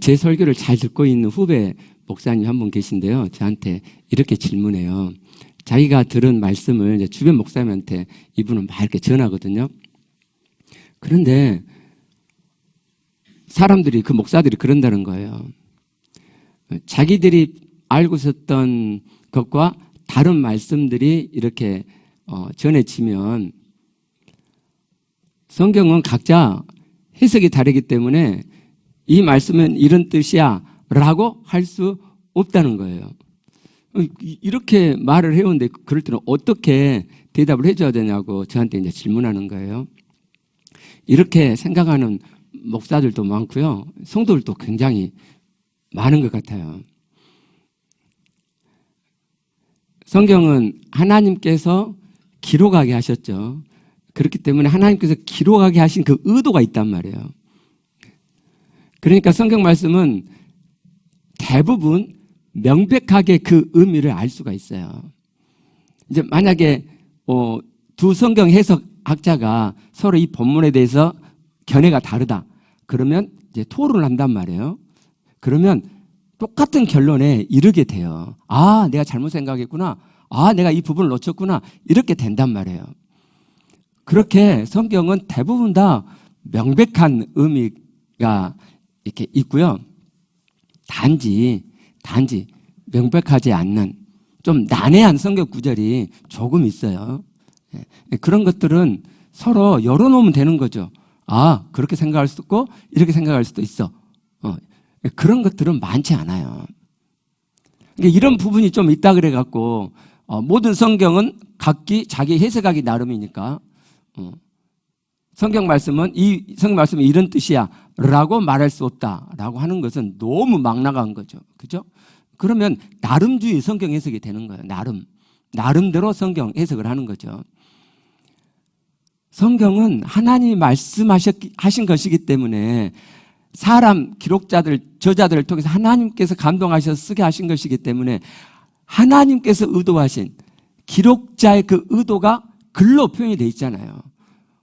제 설교를 잘 듣고 있는 후배 목사님 한 분 계신데요. 저한테 이렇게 질문해요. 자기가 들은 말씀을 이제 주변 목사님한테 이분은 막 이렇게 전하거든요. 그런데 사람들이, 그 목사들이 그런다는 거예요. 자기들이 알고 있었던 것과 다른 말씀들이 이렇게 전해지면 성경은 각자 해석이 다르기 때문에 이 말씀은 이런 뜻이야 라고 할 수 없다는 거예요. 이렇게 말을 해오는데 그럴 때는 어떻게 대답을 해줘야 되냐고 저한테 이제 질문하는 거예요. 이렇게 생각하는 목사들도 많고요. 성도들도 굉장히 많은 것 같아요. 성경은 하나님께서 기록하게 하셨죠. 그렇기 때문에 하나님께서 기록하게 하신 그 의도가 있단 말이에요. 그러니까 성경 말씀은 대부분 명백하게 그 의미를 알 수가 있어요. 이제 만약에 두 성경 해석학자가 서로 이 본문에 대해서 견해가 다르다. 그러면 이제 토론을 한단 말이에요. 그러면 똑같은 결론에 이르게 돼요. 아, 내가 잘못 생각했구나. 아, 내가 이 부분을 놓쳤구나. 이렇게 된단 말이에요. 그렇게 성경은 대부분 다 명백한 의미가 이렇게 있고요. 단지 명백하지 않는 좀 난해한 성경 구절이 조금 있어요. 그런 것들은 서로 열어놓으면 되는 거죠. 아, 그렇게 생각할 수도 있고 이렇게 생각할 수도 있어. 그런 것들은 많지 않아요. 이런 부분이 좀 있다 그래갖고 모든 성경은 각기 자기 해석하기 나름이니까 성경 말씀은 이런 뜻이야 라고 말할 수 없다라고 하는 것은 너무 막 나간 거죠. 그죠? 그러면 나름주의 성경 해석이 되는 거예요. 나름대로 성경 해석을 하는 거죠. 성경은 하나님이 말씀하신 것이기 때문에 사람 기록자들, 저자들을 통해서 하나님께서 감동하셔서 쓰게 하신 것이기 때문에 하나님께서 의도하신 기록자의 그 의도가 글로 표현이 돼 있잖아요.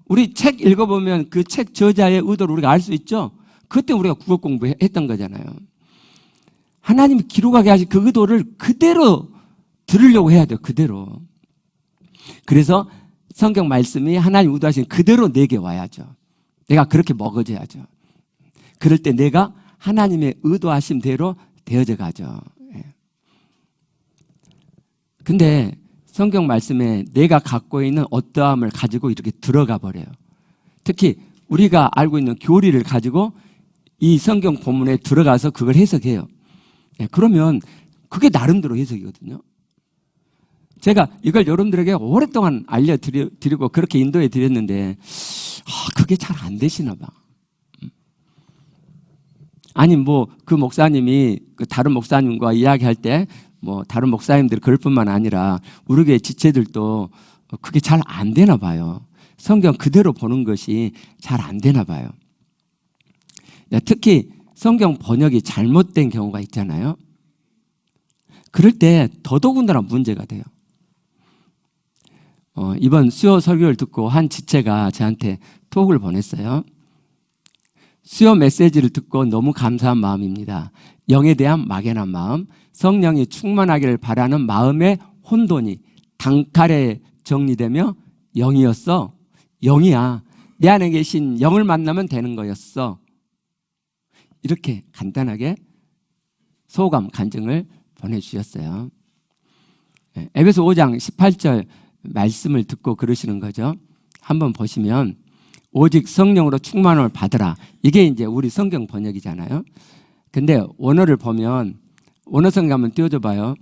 우리 책 읽어보면 그 책 저자의 의도를 우리가 알 수 있죠. 그때 우리가 국어 공부했던 거잖아요. 하나님이 기록하게 하신 그 의도를 그대로 들으려고 해야 돼요. 그대로. 그래서 성경 말씀이 하나님 의도하신 그대로 내게 와야죠. 내가 그렇게 먹어져야죠. 그럴 때 내가 하나님의 의도하심대로 되어져 가죠. 근데 성경 말씀에 내가 갖고 있는 어떠함을 가지고 이렇게 들어가 버려요. 특히 우리가 알고 있는 교리를 가지고 이 성경 본문에 들어가서 그걸 해석해요. 그러면 그게 나름대로 해석이거든요. 제가 이걸 여러분들에게 오랫동안 알려드리고 그렇게 인도해 드렸는데 그게 잘 안 되시나 봐. 아니 그 목사님이 다른 목사님과 이야기할 때 다른 목사님들이 그럴 뿐만 아니라 우리 교회 지체들도 그게 잘 안 되나 봐요. 성경 그대로 보는 것이 잘 안 되나 봐요. 특히 성경 번역이 잘못된 경우가 있잖아요. 그럴 때 더더군다나 문제가 돼요. 이번 수요 설교를 듣고 한 지체가 저한테 톡을 보냈어요. 수요 메시지를 듣고 너무 감사한 마음입니다. 영에 대한 막연한 마음, 성령이 충만하기를 바라는 마음의 혼돈이 단칼에 정리되며 영이었어. 영이야. 내 안에 계신 영을 만나면 되는 거였어. 이렇게 간단하게 소감, 간증을 보내주셨어요. 에베소 5장 18절 말씀을 듣고 그러시는 거죠. 한번 보시면 오직 성령으로 충만함을 받으라. 이게 이제 우리 성경 번역이잖아요. 근데 원어를 보면 원어 성경 한번 띄워줘 봐요.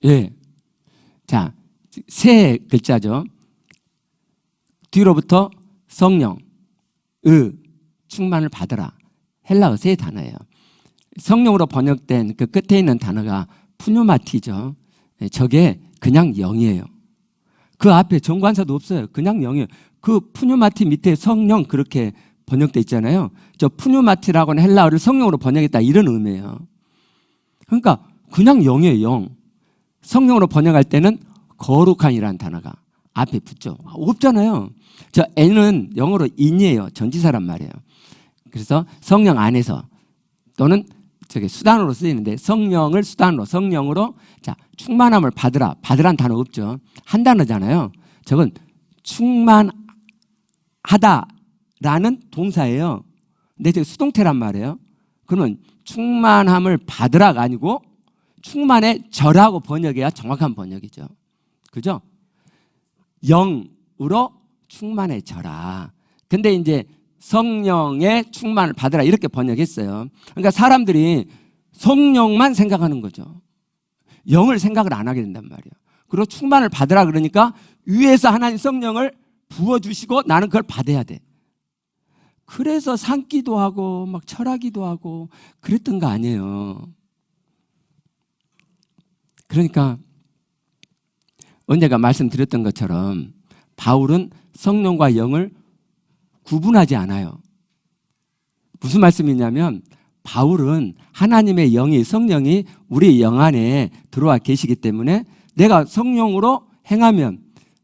예. 자, 세 글자죠. 뒤로부터 성령, 충만을 받으라. 헬라어 세 단어예요. 성령으로 번역된 그 끝에 있는 단어가 푸뉴마티죠. 저게 그냥 영이에요. 그 앞에 정관사도 없어요. 그냥 영이에요. 그 푸뉴마티 밑에 성령 그렇게 번역돼 있잖아요. 저 푸뉴마티라고는 헬라어를 성령으로 번역했다 이런 의미예요. 그러니까 그냥 영이에요. 영. 성령으로 번역할 때는 거룩한이라는 단어가 앞에 붙죠. 없잖아요. 저 N은 영어로 in이에요. 전치사란 말이에요. 그래서 성령 안에서 또는 저게 수단으로 쓰이는데 성령을 수단으로 성령으로 자 충만함을 받으라. 받으란 단어 없죠. 한 단어잖아요. 저건 충만하다라는 동사예요. 근데 저게 수동태란 말이에요. 그러면 충만함을 받으라가 아니고 충만해져라고 번역해야 정확한 번역이죠. 그죠? 영으로 충만해져라. 근데 이제 성령의 충만을 받으라 이렇게 번역했어요. 그러니까 사람들이 성령만 생각하는 거죠. 영을 생각을 안 하게 된단 말이에요. 그리고 충만을 받으라 그러니까 위에서 하나님 성령을 부어주시고 나는 그걸 받아야 돼. 그래서 산기도 하고 막 철하기도 하고 그랬던 거 아니에요. 그러니까 언제가 말씀드렸던 것처럼 바울은 성령과 영을 구분하지 않아요. 무슨 말씀이냐면 바울은 하나님의 영이 성령이 우리 영 안에 들어와 계시기 때문에 내가 성령으로 행하면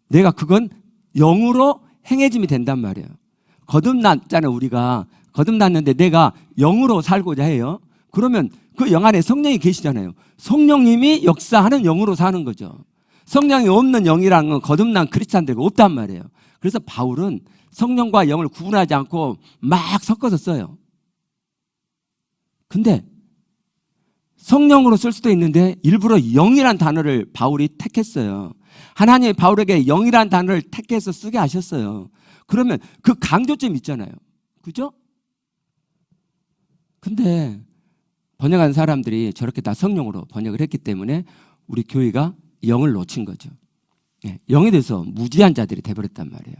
내가 그건 영으로 행해짐이 된단 말이에요. 거듭났잖아요. 우리가 거듭났는데 내가 영으로 살고자 해요. 그러면 그 영 안에 성령이 계시잖아요. 성령님이 역사하는 영으로 사는 거죠. 성령이 없는 영이라는 건 거듭난 크리스찬들이 없단 말이에요. 그래서 바울은 성령과 영을 구분하지 않고 막 섞어서 써요. 근데 성령으로 쓸 수도 있는데 일부러 영이란 단어를 바울이 택했어요. 하나님이 바울에게 영이란 단어를 택해서 쓰게 하셨어요. 그러면 그 강조점이 있잖아요. 그죠? 근데 번역한 사람들이 저렇게 다 성령으로 번역을 했기 때문에 우리 교회가 영을 놓친 거죠. 영에 대해서 무지한 자들이 돼버렸단 말이에요.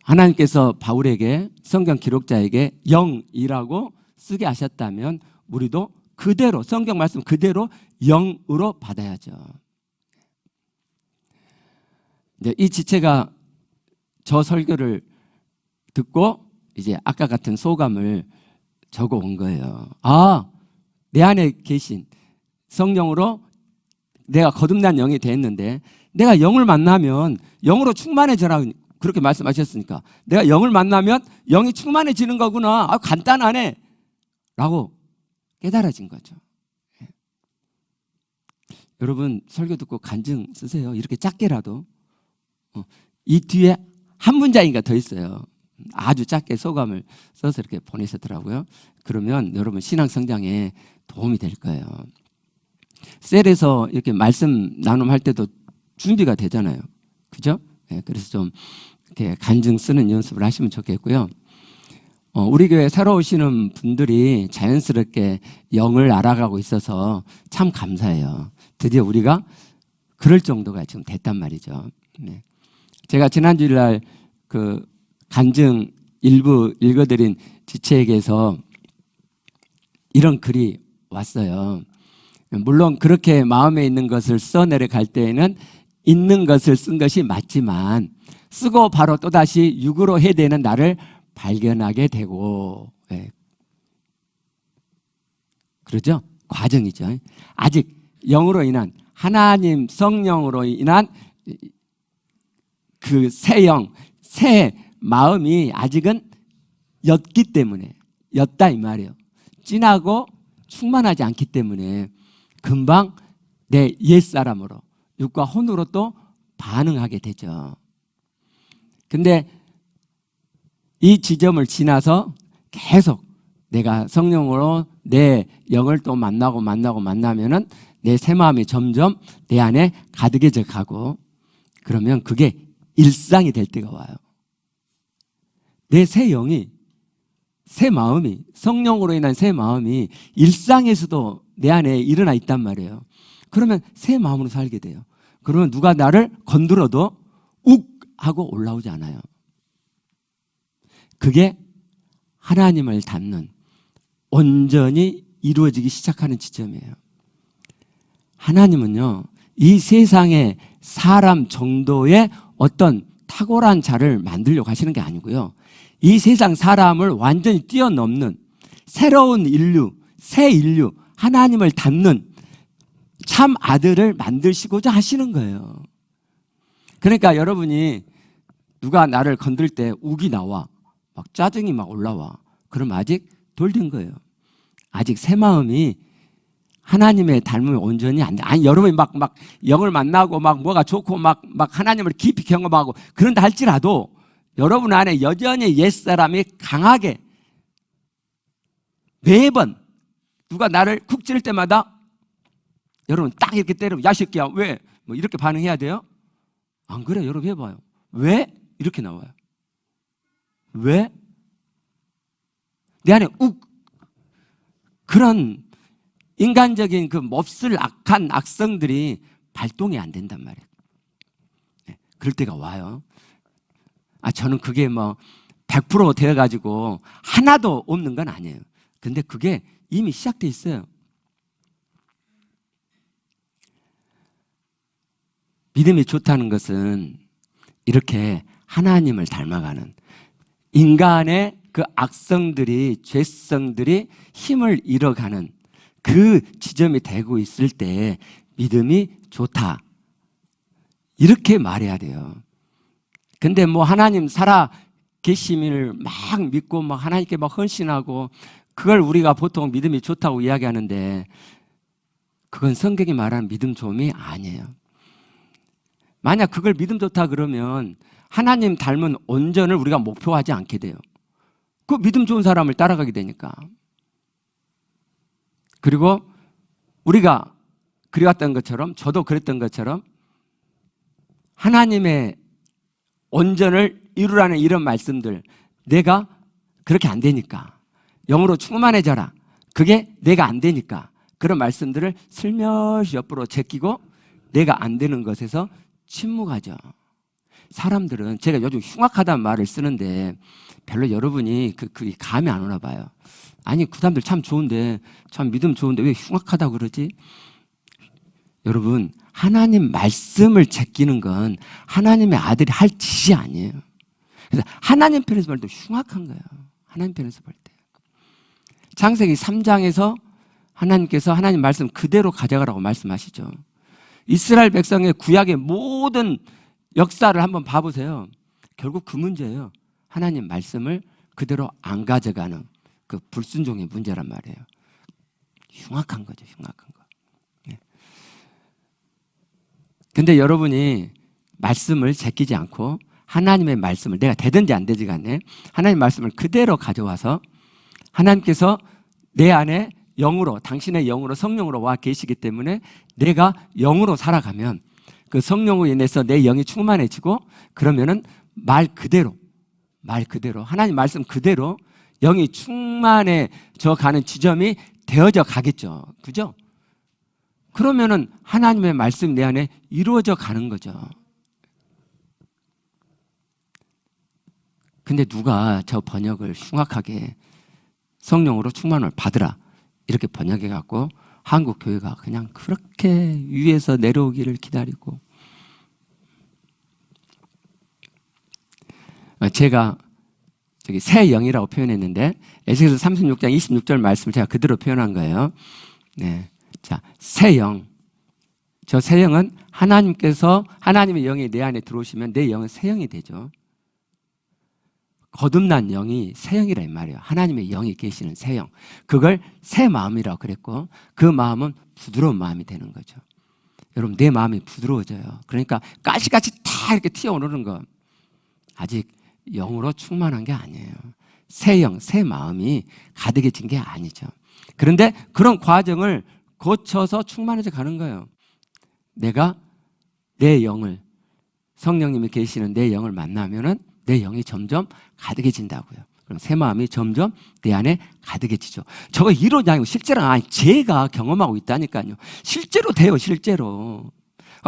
하나님께서 바울에게 성경 기록자에게 영이라고 쓰게 하셨다면 우리도 그대로 성경 말씀 그대로 영으로 받아야죠. 이제 이 지체가 저 설교를 듣고 이제 아까 같은 소감을 적어 온 거예요. 아, 내 안에 계신 성령으로 내가 거듭난 영이 됐는데 내가 영을 만나면 영으로 충만해져라 그렇게 말씀하셨으니까 내가 영을 만나면 영이 충만해지는 거구나. 아, 간단하네 라고 깨달아진 거죠. 여러분 설교 듣고 간증 쓰세요. 이렇게 작게라도. 이 뒤에 한 문장인가 더 있어요. 아주 작게 소감을 써서 이렇게 보내셨더라고요. 그러면 여러분 신앙 성장에 도움이 될 거예요. 셀에서 이렇게 말씀 나눔할 때도 준비가 되잖아요. 그죠? 네, 그래서 좀 이렇게 간증 쓰는 연습을 하시면 좋겠고요. 우리 교회 새로 오시는 분들이 자연스럽게 영을 알아가고 있어서 참 감사해요. 드디어 우리가 그럴 정도가 지금 됐단 말이죠. 네. 제가 지난주일 날 그 간증 일부 읽어드린 지체에게서 이런 글이 왔어요. 물론 그렇게 마음에 있는 것을 써내려갈 때에는 있는 것을 쓴 것이 맞지만 쓰고 바로 또다시 육으로 해대는 나를 발견하게 되고 그러죠? 과정이죠. 아직 영으로 인한 하나님 성령으로 인한 그 새 영, 새 마음이 아직은 옅기 때문에 옅다 이 말이에요. 진하고 충만하지 않기 때문에 금방 내 옛사람으로 육과 혼으로 또 반응하게 되죠. 근데 이 지점을 지나서 계속 내가 성령으로 내 영을 또 만나면은 내 새 마음이 점점 내 안에 가득해져 가고 그러면 그게 일상이 될 때가 와요. 내 새 영이 새 마음이 성령으로 인한 새 마음이 일상에서도 내 안에 일어나 있단 말이에요. 그러면 새 마음으로 살게 돼요. 그러면 누가 나를 건드려도 욱 하고 올라오지 않아요. 그게 하나님을 닮는 온전히 이루어지기 시작하는 지점이에요. 하나님은요, 이 세상에 사람 정도의 어떤 탁월한 자를 만들려고 하시는 게 아니고요. 이 세상 사람을 완전히 뛰어넘는 새로운 인류, 새 인류, 하나님을 닮는 참 아들을 만드시고자 하시는 거예요. 그러니까 여러분이 누가 나를 건들 때 욱이 나와, 막 짜증이 막 올라와. 그럼 아직 덜 된 거예요. 아직 새 마음이 하나님의 닮음이 온전히 안 돼. 아니, 여러분이 막 영을 만나고 막 뭐가 좋고 막 하나님을 깊이 경험하고 그런다 할지라도 여러분 안에 여전히 옛사람이 강하게 매번 누가 나를 쿡 찌를 때마다 여러분 딱 이렇게 때리면 야 새끼야 왜? 뭐 이렇게 반응해야 돼요? 안 그래요. 여러분 해봐요. 왜? 이렇게 나와요. 왜? 내 안에 그런 인간적인 그 몹쓸 악한 악성들이 발동이 안 된단 말이에요. 네, 그럴 때가 와요. 저는 그게 뭐 100% 되어가지고 하나도 없는 건 아니에요. 근데 그게 이미 시작돼 있어요. 믿음이 좋다는 것은 이렇게 하나님을 닮아가는 인간의 그 악성들이, 죄성들이 힘을 잃어가는 그 지점이 되고 있을 때 믿음이 좋다. 이렇게 말해야 돼요. 근데 뭐 하나님 살아 계심을 막 믿고 막 하나님께 막 헌신하고 그걸 우리가 보통 믿음이 좋다고 이야기하는데 그건 성경이 말하는 믿음 좋음이 아니에요. 만약 그걸 믿음 좋다 그러면 하나님 닮은 온전을 우리가 목표하지 않게 돼요. 그 믿음 좋은 사람을 따라가게 되니까. 그리고 우리가 그래왔던 것처럼 저도 그랬던 것처럼 하나님의 온전을 이루라는 이런 말씀들 내가 그렇게 안 되니까 영으로 충만해져라. 그게 내가 안 되니까 그런 말씀들을 슬며시 옆으로 제끼고 내가 안 되는 것에서 침묵하죠. 사람들은 제가 요즘 흉악하다는 말을 쓰는데 별로 여러분이 그게 감이 안 오나 봐요. 아니 그 사람들 참 좋은데 참 믿음 좋은데 왜 흉악하다고 그러지? 여러분 하나님 말씀을 제끼는 건 하나님의 아들이 할 짓이 아니에요. 그래서 하나님 편에서 볼 때 흉악한 거예요. 하나님 편에서 볼 때. 창세기 3장에서 하나님께서 하나님 말씀 그대로 가져가라고 말씀하시죠. 이스라엘 백성의 구약의 모든 역사를 한번 봐보세요. 결국 그 문제예요. 하나님 말씀을 그대로 안 가져가는 그 불순종의 문제란 말이에요. 흉악한 거죠. 흉악한 거. 네. 근데 여러분이 말씀을 제끼지 않고 하나님의 말씀을 내가 되든지 안 되지 간에 하나님 말씀을 그대로 가져와서 하나님께서 내 안에 영으로 당신의 영으로 성령으로 와 계시기 때문에 내가 영으로 살아가면 그 성령으로 인해서 내 영이 충만해지고 그러면은 말 그대로 하나님 말씀 그대로 영이 충만해져 가는 지점이 되어져 가겠죠. 그죠? 그러면은 하나님의 말씀이 내 안에 이루어져 가는 거죠. 근데 누가 저 번역을 흉악하게 성령으로 충만을 받으라 이렇게 번역해 갖고 한국 교회가 그냥 그렇게 위에서 내려오기를 기다리고 제가 저기 새 영이라고 표현했는데 에스겔서 36장 26절 말씀을 제가 그대로 표현한 거예요. 네. 자, 새 영. 저 새 영은 하나님께서 하나님의 영이 내 안에 들어오시면 내 영은 새 영이 되죠. 거듭난 영이 새 영이라 이 말이에요. 하나님의 영이 계시는 새 영. 그걸 새 마음이라고 그랬고 그 마음은 부드러운 마음이 되는 거죠. 여러분 내 마음이 부드러워져요. 그러니까 가시같이 다 이렇게 튀어오르는 거 아직 영으로 충만한 게 아니에요. 새 영, 새 마음이 가득해진 게 아니죠. 그런데 그런 과정을 거쳐서 충만해져 가는 거예요. 내가 내 영을 성령님이 계시는 내 영을 만나면은 내 영이 점점 가득해진다고요. 그럼 새 마음이 점점 내 안에 가득해지죠. 저거 이론이 실제로 제가 경험하고 있다니까요. 실제로 돼요. 실제로.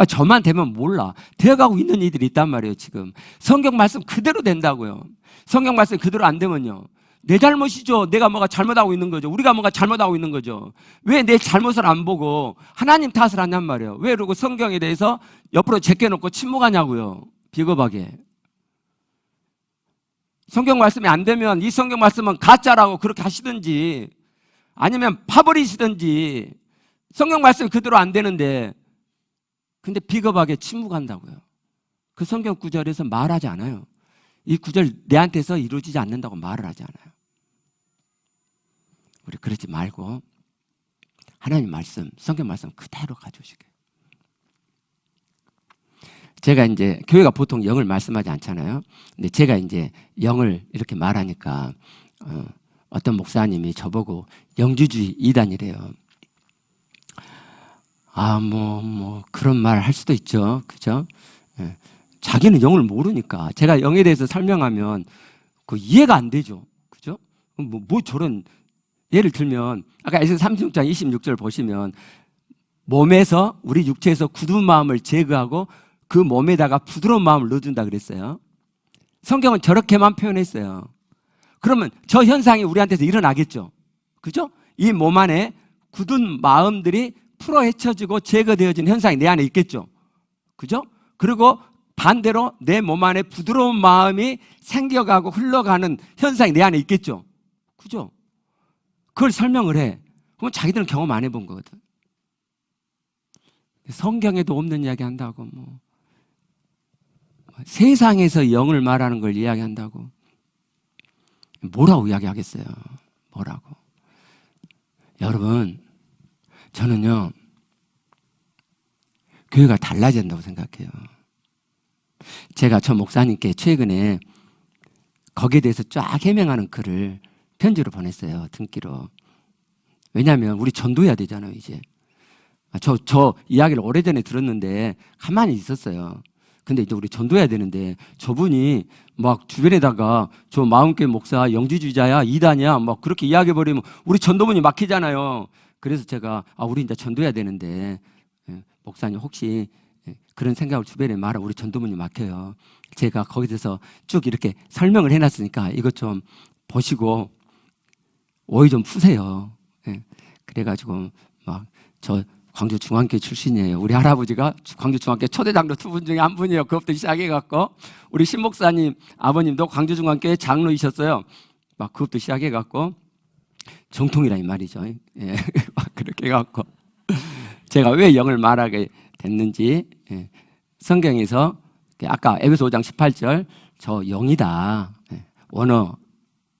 저만 되면 몰라. 되어가고 있는 이들이 있단 말이에요. 지금 성경 말씀 그대로 된다고요. 성경 말씀 그대로 안 되면요 내 잘못이죠. 내가 뭐가 잘못하고 있는 거죠. 우리가 뭐가 잘못하고 있는 거죠. 왜 내 잘못을 안 보고 하나님 탓을 하냔 말이에요. 왜 그러고 성경에 대해서 옆으로 제껴놓고 침묵하냐고요. 비겁하게. 성경 말씀이 안 되면 이 성경 말씀은 가짜라고 그렇게 하시든지 아니면 파버리시든지 성경 말씀이 그대로 안 되는데 근데 비겁하게 침묵한다고요. 그 성경 구절에서 말하지 않아요. 이 구절 내한테서 이루어지지 않는다고 말을 하지 않아요. 우리 그러지 말고 하나님 말씀, 성경 말씀 그대로 가져오시게. 제가 이제 교회가 보통 영을 말씀하지 않잖아요. 근데 제가 이제 영을 이렇게 말하니까 어떤 목사님이 저보고 영주주의 이단이래요. 그런 말 할 수도 있죠. 그죠? 예. 자기는 영을 모르니까 제가 영에 대해서 설명하면 그 이해가 안 되죠. 그죠? 뭐 저런, 예를 들면 아까 에스겔 36장 26절 보시면 몸에서, 우리 육체에서 굳은 마음을 제거하고 그 몸에다가 부드러운 마음을 넣어준다 그랬어요. 성경은 저렇게만 표현했어요. 그러면 저 현상이 우리한테서 일어나겠죠. 그죠? 이 몸 안에 굳은 마음들이 풀어 헤쳐지고 제거되어지는 현상이 내 안에 있겠죠. 그죠? 그리고 반대로 내 몸 안에 부드러운 마음이 생겨가고 흘러가는 현상이 내 안에 있겠죠. 그죠? 그걸 설명을 해. 그럼 자기들은 경험 안 해본 거거든. 성경에도 없는 이야기 한다고 세상에서 영을 말하는 걸 이야기한다고 뭐라고 이야기하겠어요? 뭐라고? 여러분, 저는요 교회가 달라져야 된다고 생각해요. 제가 저 목사님께 최근에 거기에 대해서 쫙 해명하는 글을 편지로 보냈어요. 등기로. 왜냐하면 우리 전도해야 되잖아요. 이제 저 이야기를 오래전에 들었는데 가만히 있었어요. 근데 이제 우리 전도해야 되는데 저분이 막 주변에다가 저 마음교회 목사 영지주의자야, 이단이야 막 그렇게 이야기해버리면 우리 전도문이 막히잖아요. 그래서 제가 우리 이제 전도해야 되는데 목사님 혹시 그런 생각을 주변에 말하면 우리 전도문이 막혀요. 제가 거기서 쭉 이렇게 설명을 해놨으니까 이것 좀 보시고 오해 좀 푸세요. 그래가지고 막 저 광주 중앙교회 출신이에요. 우리 할아버지가 광주 중앙교회 초대장로 두 분 중에 한 분이에요. 그것부터 시작해갖고 우리 신 목사님 아버님도 광주 중앙교회 장로이셨어요. 막 그것도 시작해갖고 정통이라 이 말이죠. 예. 그렇게 해갖고 제가 왜 영을 말하게 됐는지 성경에서 아까 에베소 5장 18절 저 영이다. 원어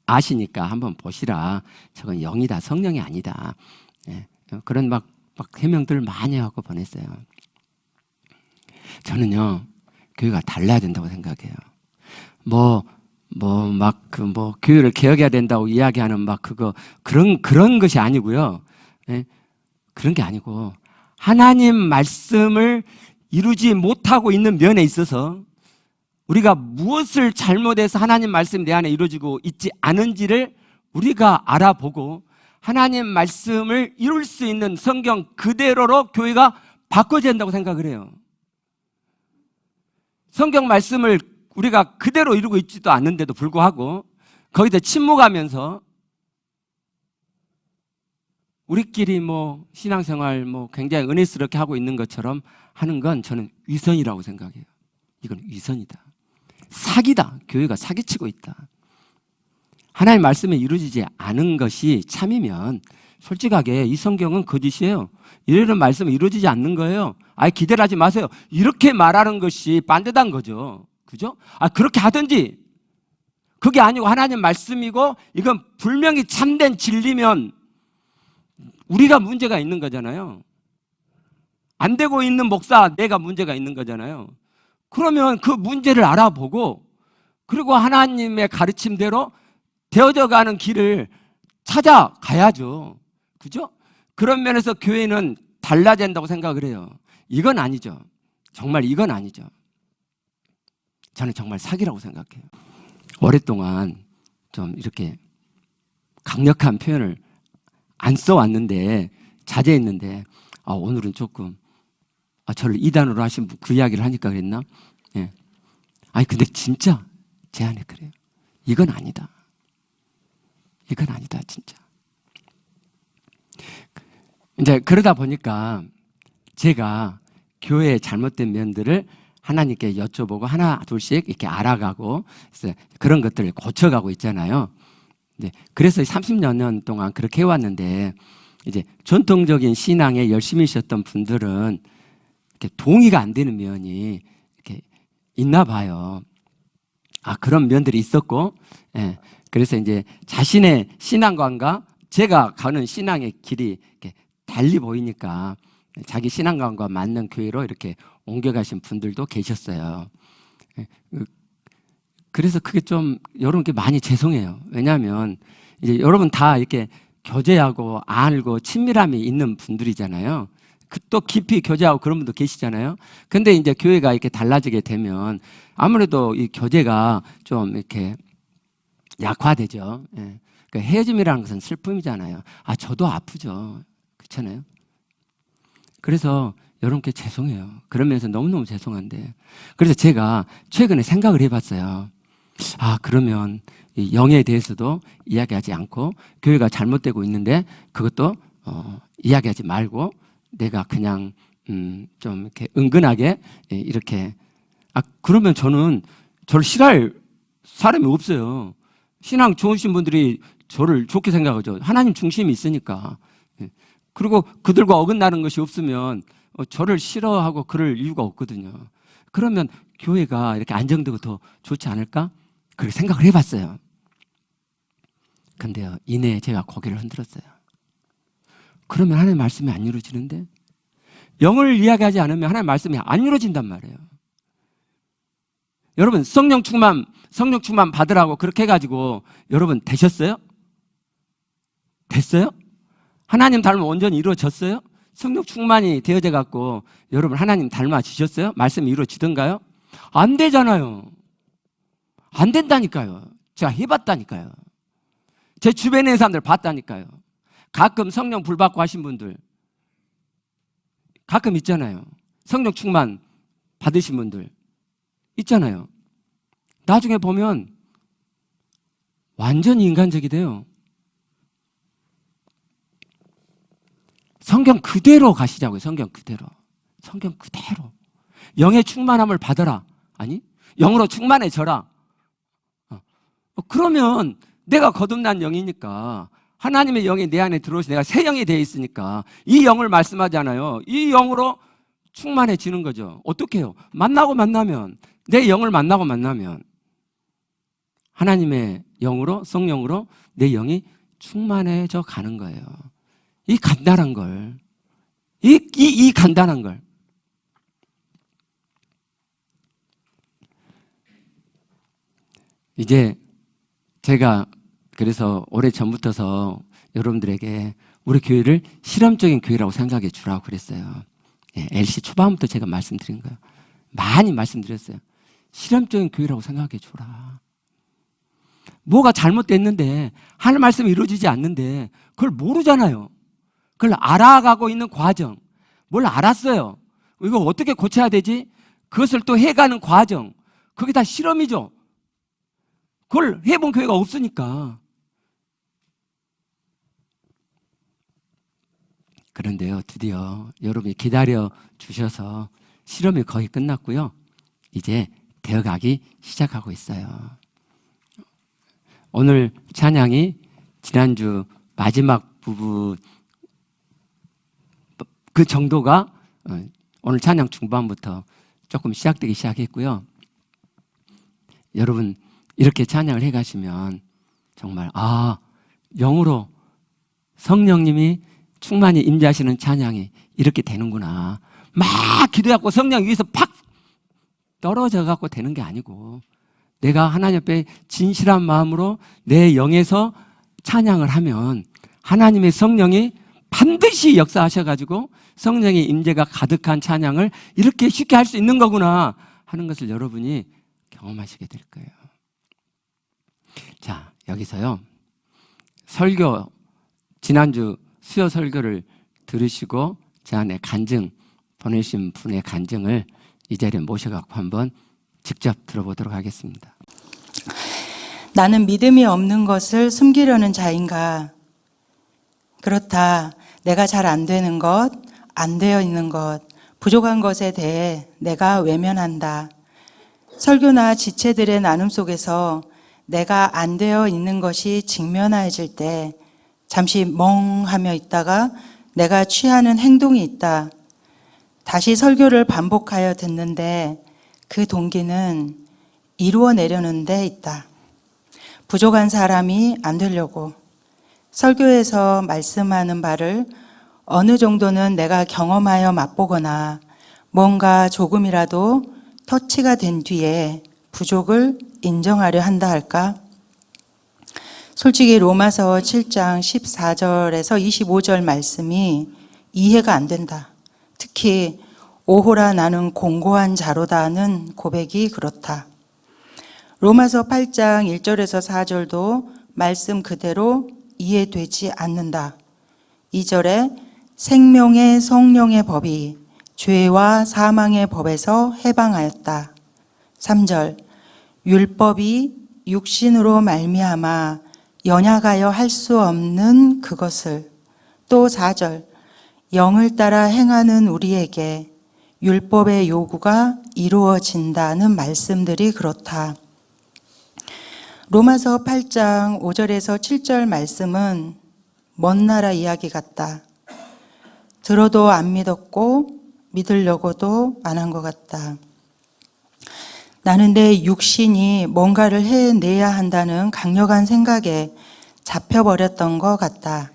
아시니까 한번 보시라. 저건 영이다. 성령이 아니다. 그런 막 해명들을 많이 하고 보냈어요. 저는요 교회가 달라야 된다고 생각해요. 교회를 개혁해야 된다고 이야기하는 그런 것이 아니고요. 그런 게 아니고 하나님 말씀을 이루지 못하고 있는 면에 있어서 우리가 무엇을 잘못해서 하나님 말씀이 내 안에 이루어지고 있지 않은지를 우리가 알아보고 하나님 말씀을 이룰 수 있는 성경 그대로로 교회가 바꿔야 된다고 생각을 해요. 성경 말씀을 우리가 그대로 이루고 있지도 않는데도 불구하고 거기다 침묵하면서 우리끼리 신앙생활 굉장히 은혜스럽게 하고 있는 것처럼 하는 건 저는 위선이라고 생각해요. 이건 위선이다. 사기다. 교회가 사기치고 있다. 하나님 말씀에 이루어지지 않은 것이 참이면 솔직하게 이 성경은 거짓이에요. 이런 말씀은 이루어지지 않는 거예요. 아예 기대를 하지 마세요. 이렇게 말하는 것이 반대단 거죠. 그죠? 그렇게 하든지 그게 아니고 하나님 말씀이고 이건 분명히 참된 진리면 우리가 문제가 있는 거잖아요. 안 되고 있는 목사 내가 문제가 있는 거잖아요. 그러면 그 문제를 알아보고 그리고 하나님의 가르침대로 되어져 가는 길을 찾아가야죠. 그죠? 그런 면에서 교회는 달라야 된다고 생각을 해요. 이건 아니죠. 정말 이건 아니죠. 저는 정말 사기라고 생각해요. 오랫동안 좀 이렇게 강력한 표현을 안 써왔는데 자제했는데 오늘은 조금 저를 이단으로 하신 그 이야기를 하니까 그랬나? 예. 근데 진짜 제 안에 그래요. 이건 아니다. 이건 아니다, 진짜. 이제 그러다 보니까 제가 교회의 잘못된 면들을 하나님께 여쭤보고 하나 둘씩 이렇게 알아가고 그런 것들을 고쳐가고 있잖아요. 그래서 30여 년 동안 그렇게 해왔는데 이제 전통적인 신앙에 열심히셨던 분들은 이렇게 동의가 안 되는 면이 이렇게 있나 봐요. 아, 그런 면들이 있었고, 예. 그래서 이제 자신의 신앙관과 제가 가는 신앙의 길이 이렇게 달리 보이니까 자기 신앙관과 맞는 교회로 이렇게 옮겨가신 분들도 계셨어요. 예. 그래서 그게 좀 여러분께 많이 죄송해요. 왜냐하면 이제 여러분 다 이렇게 교제하고 알고 친밀함이 있는 분들이잖아요. 또 깊이 교제하고 그런 분도 계시잖아요. 근데 이제 교회가 이렇게 달라지게 되면 아무래도 이 교제가 좀 이렇게 약화되죠. 예. 그러니까 헤어짐이라는 것은 슬픔이잖아요. 아, 저도 아프죠. 그렇잖아요. 그래서 여러분께 죄송해요. 그러면서 너무너무 죄송한데. 그래서 제가 최근에 생각을 해봤어요. 아, 그러면 이 영에 대해서도 이야기하지 않고 교회가 잘못되고 있는데 그것도 이야기하지 말고 내가 그냥 좀 이렇게 은근하게 이렇게 그러면 저는 저를 싫어할 사람이 없어요. 신앙 좋으신 분들이 저를 좋게 생각하죠. 하나님 중심이 있으니까. 그리고 그들과 어긋나는 것이 없으면 저를 싫어하고 그럴 이유가 없거든요. 그러면 교회가 이렇게 안정되고 더 좋지 않을까? 그렇게 생각을 해봤어요. 근데요, 이내에 제가 고개를 흔들었어요. 그러면 하나님의 말씀이 안 이루어지는데? 영을 이야기하지 않으면 하나님의 말씀이 안 이루어진단 말이에요. 여러분, 성령 충만 받으라고 그렇게 해가지고 여러분 되셨어요? 됐어요? 하나님 닮은 온전히 이루어졌어요? 성령 충만이 되어져 갖고 여러분 하나님 닮아지셨어요? 말씀이 이루어지던가요? 안 되잖아요. 안 된다니까요. 제가 해봤다니까요. 제 주변에 있는 사람들 봤다니까요. 가끔 성령 불받고 하신 분들 가끔 있잖아요. 성령 충만 받으신 분들 있잖아요. 나중에 보면 완전히 인간적이 돼요. 성경 그대로 가시자고요. 성경 그대로. 성경 그대로. 영의 충만함을 받아라. 아니, 영으로 충만해져라. 그러면 내가 거듭난 영이니까 하나님의 영이 내 안에 들어오시 내가 새 영이 되어 있으니까 이 영을 말씀하잖아요. 이 영으로 충만해지는 거죠. 어떻게 해요? 만나면 내 영을 만나면 하나님의 영으로 성령으로 내 영이 충만해져 가는 거예요. 이 간단한 걸. 이 간단한 걸. 이제 제가 그래서 오래 전부터서 여러분들에게 우리 교회를 실험적인 교회라고 생각해 주라고 그랬어요. 예, LC 초반부터 제가 말씀드린 거예요. 많이 말씀드렸어요. 실험적인 교회라고 생각해 주라. 뭐가 잘못됐는데 하나님 말씀이 이루어지지 않는데 그걸 모르잖아요. 그걸 알아가고 있는 과정. 뭘 알았어요. 이거 어떻게 고쳐야 되지? 그것을 또 해가는 과정. 그게 다 실험이죠. 그걸 해본 교회가 없으니까. 그런데요, 드디어 여러분이 기다려 주셔서 실험이 거의 끝났고요. 이제 되어가기 시작하고 있어요. 오늘 찬양이 지난주 마지막 부분 그 정도가 오늘 찬양 중반부터 조금 시작되기 시작했고요. 여러분 이렇게 찬양을 해가시면 정말 영으로 성령님이 충만히 임재하시는 찬양이 이렇게 되는구나. 막 기도하고 성령 위에서 팍 떨어져 갖고 되는 게 아니고 내가 하나님 앞에 진실한 마음으로 내 영에서 찬양을 하면 하나님의 성령이 반드시 역사하셔가지고 성령의 임재가 가득한 찬양을 이렇게 쉽게 할 수 있는 거구나 하는 것을 여러분이 경험하시게 될 거예요. 자, 여기서요. 설교, 지난주 수요 설교를 들으시고 제 안에 간증, 보내신 분의 간증을 이 자리에 모셔갖고 한번 직접 들어보도록 하겠습니다. 나는 믿음이 없는 것을 숨기려는 자인가? 그렇다. 내가 잘 안 되는 것, 안 되어 있는 것, 부족한 것에 대해 내가 외면한다. 설교나 지체들의 나눔 속에서 내가 안 되어 있는 것이 직면해질 때 잠시 멍하며 있다가 내가 취하는 행동이 있다. 다시 설교를 반복하여 듣는데 그 동기는 이루어내려는 데 있다. 부족한 사람이 안 되려고. 설교에서 말씀하는 바를 어느 정도는 내가 경험하여 맛보거나 뭔가 조금이라도 터치가 된 뒤에 부족을 인정하려 한다 할까? 솔직히 로마서 7장 14절에서 25절 말씀이 이해가 안 된다. 특히 오호라 나는 공고한 자로다는 고백이 그렇다. 로마서 8장 1절에서 4절도 말씀 그대로 이해되지 않는다. 2절에 생명의 성령의 법이 죄와 사망의 법에서 해방하였다. 3절 율법이 육신으로 말미암아 연약하여 할 수 없는 그것을. 또 4절 영을 따라 행하는 우리에게 율법의 요구가 이루어진다는 말씀들이 그렇다. 로마서 8장 5절에서 7절 말씀은 먼 나라 이야기 같다. 들어도 안 믿었고 믿으려고도 안 한 것 같다. 나는 내 육신이 뭔가를 해내야 한다는 강력한 생각에 잡혀버렸던 것 같다.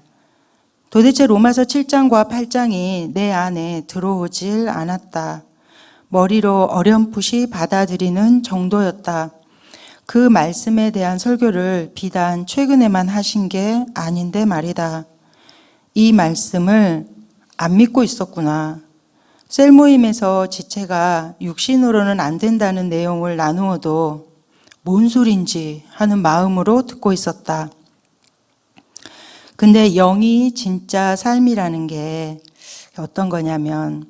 도대체 로마서 7장과 8장이 내 안에 들어오질 않았다. 머리로 어렴풋이 받아들이는 정도였다. 그 말씀에 대한 설교를 비단 최근에만 하신 게 아닌데 말이다. 이 말씀을 안 믿고 있었구나. 셀 모임에서 지체가 육신으로는 안 된다는 내용을 나누어도 뭔 소린지 하는 마음으로 듣고 있었다. 근데 영이 진짜 삶이라는 게 어떤 거냐면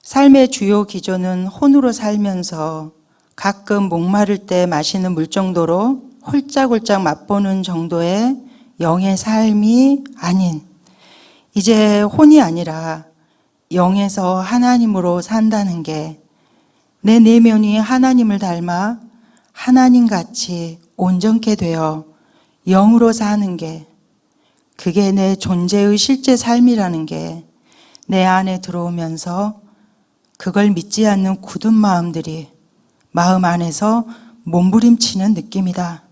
삶의 주요 기조는 혼으로 살면서 가끔 목마를 때 마시는 물 정도로 홀짝홀짝 맛보는 정도의 영의 삶이 아닌, 이제 혼이 아니라 영에서 하나님으로 산다는 게, 내 내면이 하나님을 닮아 하나님같이 온전케 되어 영으로 사는 게, 그게 내 존재의 실제 삶이라는 게 내 안에 들어오면서 그걸 믿지 않는 굳은 마음들이 마음 안에서 몸부림치는 느낌이다.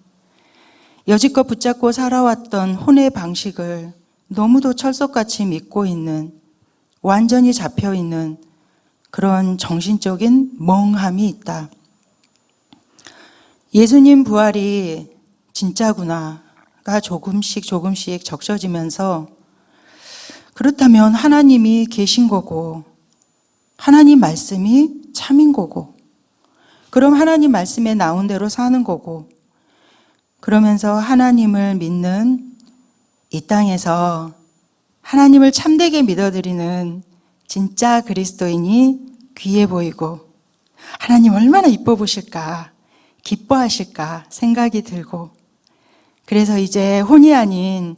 여지껏 붙잡고 살아왔던 혼의 방식을 너무도 철석같이 믿고 있는, 완전히 잡혀있는 그런 정신적인 멍함이 있다. 예수님 부활이 진짜구나가 조금씩 적셔지면서, 그렇다면 하나님이 계신 거고 하나님 말씀이 참인 거고, 그럼 하나님 말씀에 나온 대로 사는 거고, 그러면서 하나님을 믿는 이 땅에서 하나님을 참되게 믿어드리는 진짜 그리스도인이 귀해 보이고 하나님 얼마나 이뻐 보실까, 기뻐하실까 생각이 들고, 그래서 이제 혼이 아닌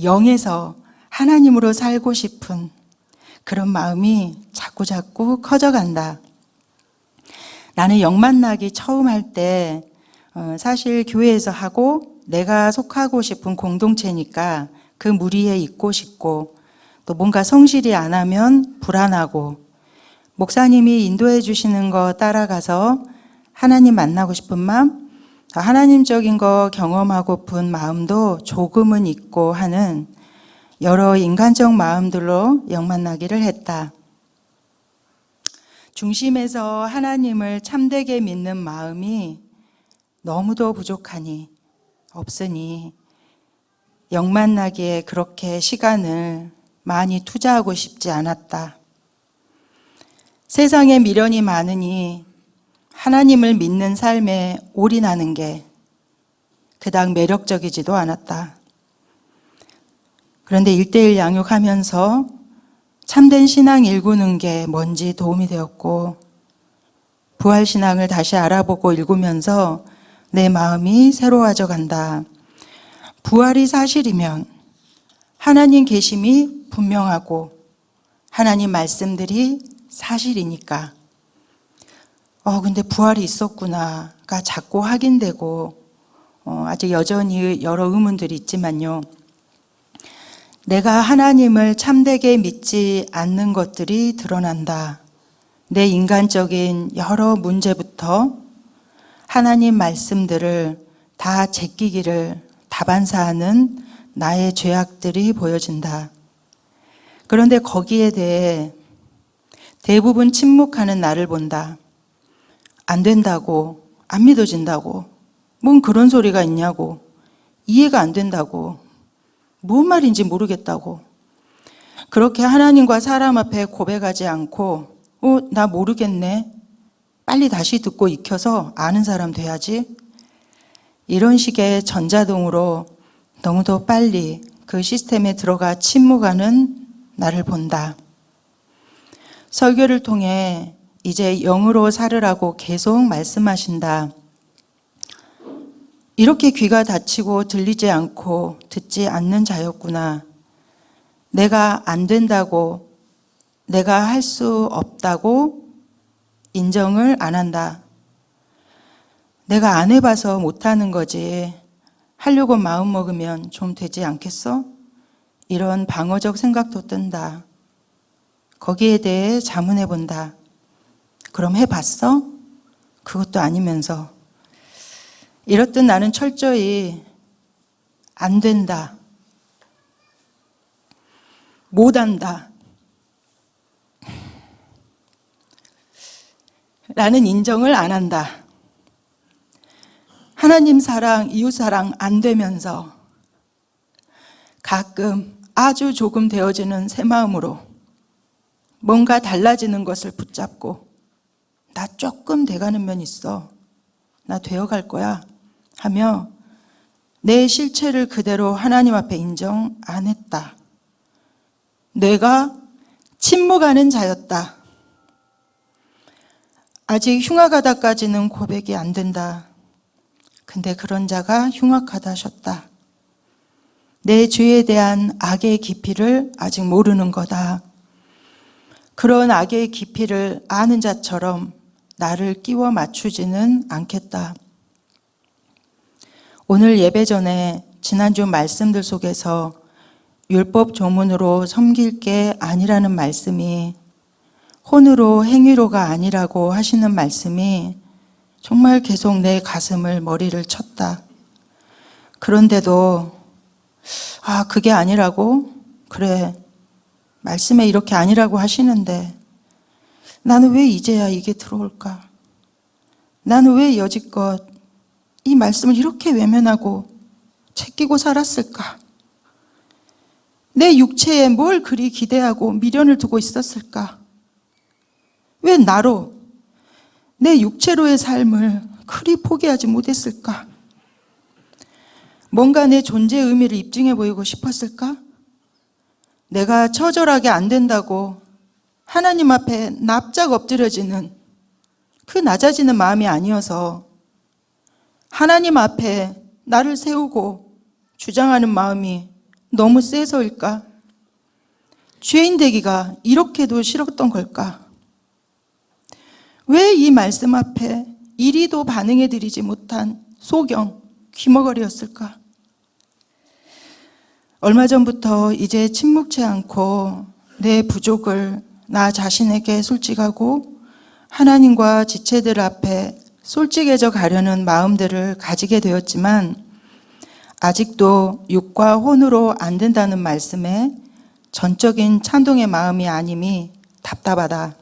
영에서 하나님으로 살고 싶은 그런 마음이 자꾸자꾸 커져간다. 나는 영 만나기 처음 할 때 사실 교회에서 하고 내가 속하고 싶은 공동체니까 그 무리에 있고 싶고, 또 뭔가 성실히 안 하면 불안하고, 목사님이 인도해 주시는 거 따라가서 하나님 만나고 싶은 마음, 하나님적인 거 경험하고픈 마음도 조금은 있고 하는 여러 인간적 마음들로 영 만나기를 했다. 중심에서 하나님을 참되게 믿는 마음이 너무도 부족하니, 없으니 영 만나기에 그렇게 시간을 많이 투자하고 싶지 않았다. 세상에 미련이 많으니 하나님을 믿는 삶에 올인하는 게 그닥 매력적이지도 않았다. 그런데 1:1 양육하면서 참된 신앙 일구는 게 뭔지 도움이 되었고, 부활신앙을 다시 알아보고 읽으면서 내 마음이 새로워져 간다. 부활이 사실이면 하나님 계심이 분명하고 하나님 말씀들이 사실이니까 근데 부활이 있었구나가 자꾸 확인되고, 아직 여전히 여러 의문들이 있지만요. 내가 하나님을 참되게 믿지 않는 것들이 드러난다. 내 인간적인 여러 문제부터 하나님 말씀들을 다 제끼기를 다반사하는 나의 죄악들이 보여진다. 그런데 거기에 대해 대부분 침묵하는 나를 본다. 안 된다고, 안 믿어진다고, 뭔 그런 소리가 있냐고, 이해가 안 된다고, 무슨 말인지 모르겠다고. 그렇게 하나님과 사람 앞에 고백하지 않고 나 모르겠네. 빨리 다시 듣고 익혀서 아는 사람 돼야지. 이런 식의 전자동으로 너무도 빨리 그 시스템에 들어가 침묵하는 나를 본다. 설교를 통해 이제 영으로 살으라고 계속 말씀하신다. 이렇게 귀가 닫히고 들리지 않고 듣지 않는 자였구나. 내가 안 된다고, 내가 할 수 없다고 인정을 안 한다. 내가 안 해봐서 못하는 거지. 하려고 마음먹으면 좀 되지 않겠어? 이런 방어적 생각도 든다. 거기에 대해 자문해 본다. 그럼 해봤어? 그것도 아니면서. 이렇듯 나는 철저히 안 된다. 못한다. 라는 인정을 안 한다. 하나님 사랑, 이웃 사랑 안 되면서 가끔 아주 조금 되어지는 새 마음으로 뭔가 달라지는 것을 붙잡고 나 조금 돼가는 면 있어. 나 되어갈 거야. 하며 내 실체를 그대로 하나님 앞에 인정 안 했다. 내가 침묵하는 자였다. 아직 흉악하다까지는 고백이 안 된다. 근데 그런 자가 흉악하다 하셨다. 내 죄에 대한 악의 깊이를 아직 모르는 거다. 그런 악의 깊이를 아는 자처럼 나를 끼워 맞추지는 않겠다. 오늘 예배 전에 지난주 말씀들 속에서 율법 조문으로 섬길 게 아니라는 말씀이 혼으로 행위로가 아니라고 하시는 말씀이 정말 계속 내 가슴을 머리를 쳤다. 그런데도 그게 아니라고? 그래, 말씀에 이렇게 아니라고 하시는데 나는 왜 이제야 이게 들어올까? 나는 왜 여지껏 이 말씀을 이렇게 외면하고 제끼고 살았을까? 내 육체에 뭘 그리 기대하고 미련을 두고 있었을까? 왜 나로, 내 육체로의 삶을 그리 포기하지 못했을까? 뭔가 내 존재의 의미를 입증해 보이고 싶었을까? 내가 처절하게 안 된다고 하나님 앞에 납작 엎드려지는 그 낮아지는 마음이 아니어서 하나님 앞에 나를 세우고 주장하는 마음이 너무 세서일까? 죄인 되기가 이렇게도 싫었던 걸까? 왜 이 말씀 앞에 이리도 반응해 드리지 못한 소경, 귀머거리였을까? 얼마 전부터 이제 침묵치 않고 내 부족을 나 자신에게 솔직하고 하나님과 지체들 앞에 솔직해져 가려는 마음들을 가지게 되었지만 아직도 육과 혼으로 안 된다는 말씀에 전적인 찬동의 마음이 아님이 답답하다.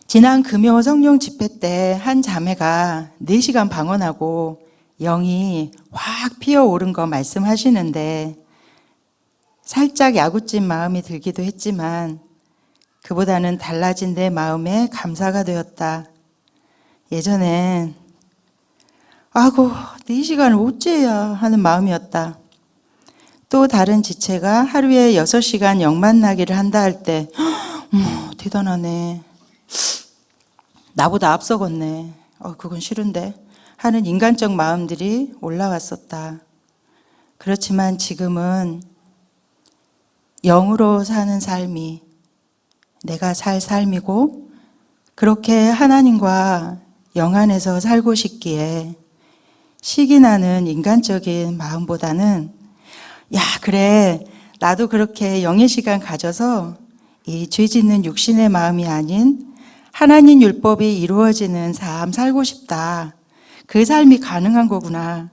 지난 금요 성령 집회 때 한 자매가 4시간 방언하고 영이 확 피어오른 거 말씀하시는데 살짝 야구찜 마음이 들기도 했지만 그보다는 달라진 내 마음에 감사가 되었다. 예전엔 4시간을 어째야 하는 마음이었다. 또 다른 지체가 하루에 6시간 영 만나기를 한다 할 때 대단하네. 나보다 앞서겠네. 그건 싫은데 하는 인간적 마음들이 올라왔었다. 그렇지만 지금은 영으로 사는 삶이 내가 살 삶이고 그렇게 하나님과 영 안에서 살고 싶기에 시기 나는 인간적인 마음보다는 야, 그래. 나도 그렇게 영의 시간 가져서 이 죄 짓는 육신의 마음이 아닌 하나님 율법이 이루어지는 삶 살고 싶다. 그 삶이 가능한 거구나.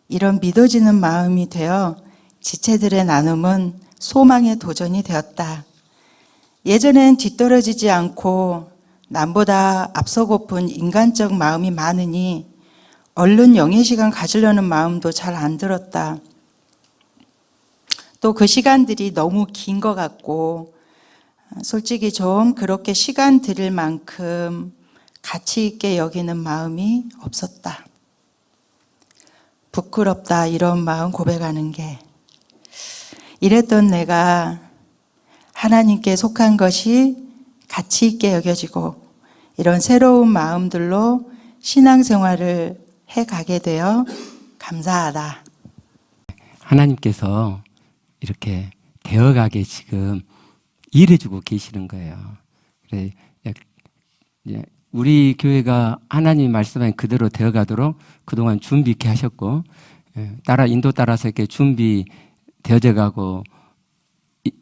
이런 믿어지는 마음이 되어 지체들의 나눔은 소망의 도전이 되었다. 예전엔 뒤떨어지지 않고 남보다 앞서고픈 인간적 마음이 많으니 얼른 영의 시간 가지려는 마음도 잘 안 들었다. 또 그 시간들이 너무 긴 것 같고 솔직히 좀 그렇게 시간 들일 만큼 가치 있게 여기는 마음이 없었다. 부끄럽다 이런 마음 고백하는 게. 이랬던 내가 하나님께 속한 것이 가치 있게 여겨지고 이런 새로운 마음들로 신앙생활을 해가게 되어 감사하다. 하나님께서 이렇게 되어가게 지금 일해주고 계시는 거예요. 그래, 우리 교회가 하나님 말씀하신 그대로 되어가도록 그동안 준비 있게 하셨고, 인도 따라서 이렇게 준비 되어져 가고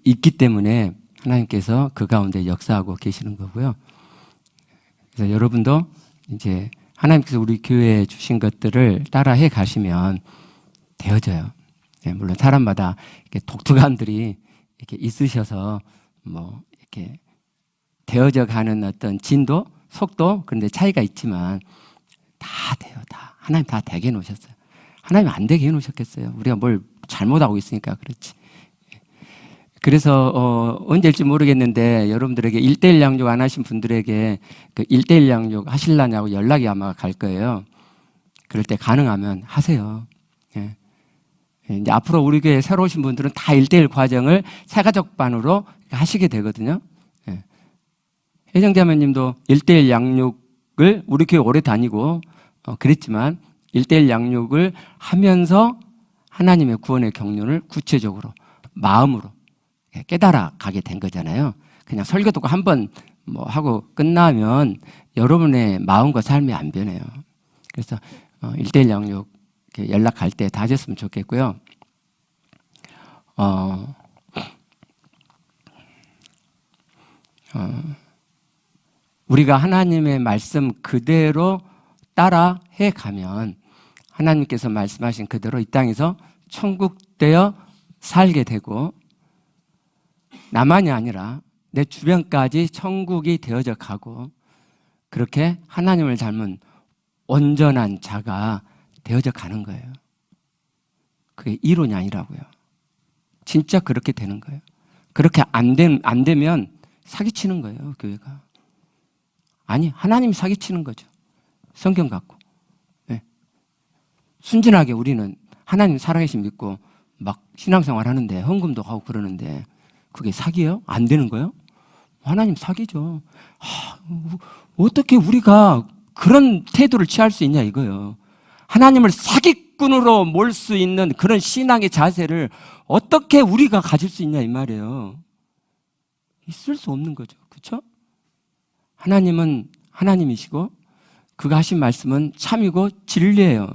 있기 때문에 하나님께서 그 가운데 역사하고 계시는 거고요. 그래서 여러분도 이제 하나님께서 우리 교회에 주신 것들을 따라해 가시면 되어져요. 물론 사람마다 이렇게 독특함들이 이렇게 있으셔서 뭐 이렇게 되어져 가는 어떤 진도, 속도 그런데 차이가 있지만 다 돼요. 다 하나님 다 되게 해놓으셨어요. 하나님 안 되게 해놓으셨겠어요. 우리가 뭘 잘못하고 있으니까 그렇지. 그래서 언제일지 모르겠는데 여러분들에게 1:1 양육 안 하신 분들에게 그 1:1 양육 하실라냐고 연락이 아마 갈 거예요. 그럴 때 가능하면 하세요. 예. 이제 앞으로 우리 교회 새로 오신 분들은 다 1:1 과정을 새가족반으로 하시게 되거든요. 예. 혜정자매님도 1:1 양육을 우리 교회 오래 다니고 그랬지만 1:1 양육을 하면서 하나님의 구원의 경륜을 구체적으로 마음으로 깨달아 가게 된 거잖아요. 그냥 설교 듣고 한번 뭐 하고 끝나면 여러분의 마음과 삶이 안 변해요. 그래서 1:1 양육 연락할 때 다 하셨으면 좋겠고요. 우리가 하나님의 말씀 그대로 따라 해 가면 하나님께서 말씀하신 그대로 이 땅에서 천국 되어 살게 되고 나만이 아니라 내 주변까지 천국이 되어져 가고 그렇게 하나님을 닮은 온전한 자가 되어져 가는 거예요. 그게 이론이 아니라고요. 진짜 그렇게 되는 거예요. 그렇게 안 되면 사기치는 거예요, 교회가. 아니, 하나님이 사기치는 거죠. 성경 갖고. 네. 순진하게 우리는 하나님 살아계신 믿고 막 신앙생활 하는데 헌금도 하고 그러는데 그게 사기예요? 안 되는 거예요? 하나님 사기죠. 어떻게 우리가 그런 태도를 취할 수 있냐 이거예요. 하나님을 사기꾼으로 몰 수 있는 그런 신앙의 자세를 어떻게 우리가 가질 수 있냐 이 말이에요. 있을 수 없는 거죠. 그렇죠? 하나님은 하나님이시고 그가 하신 말씀은 참이고 진리예요.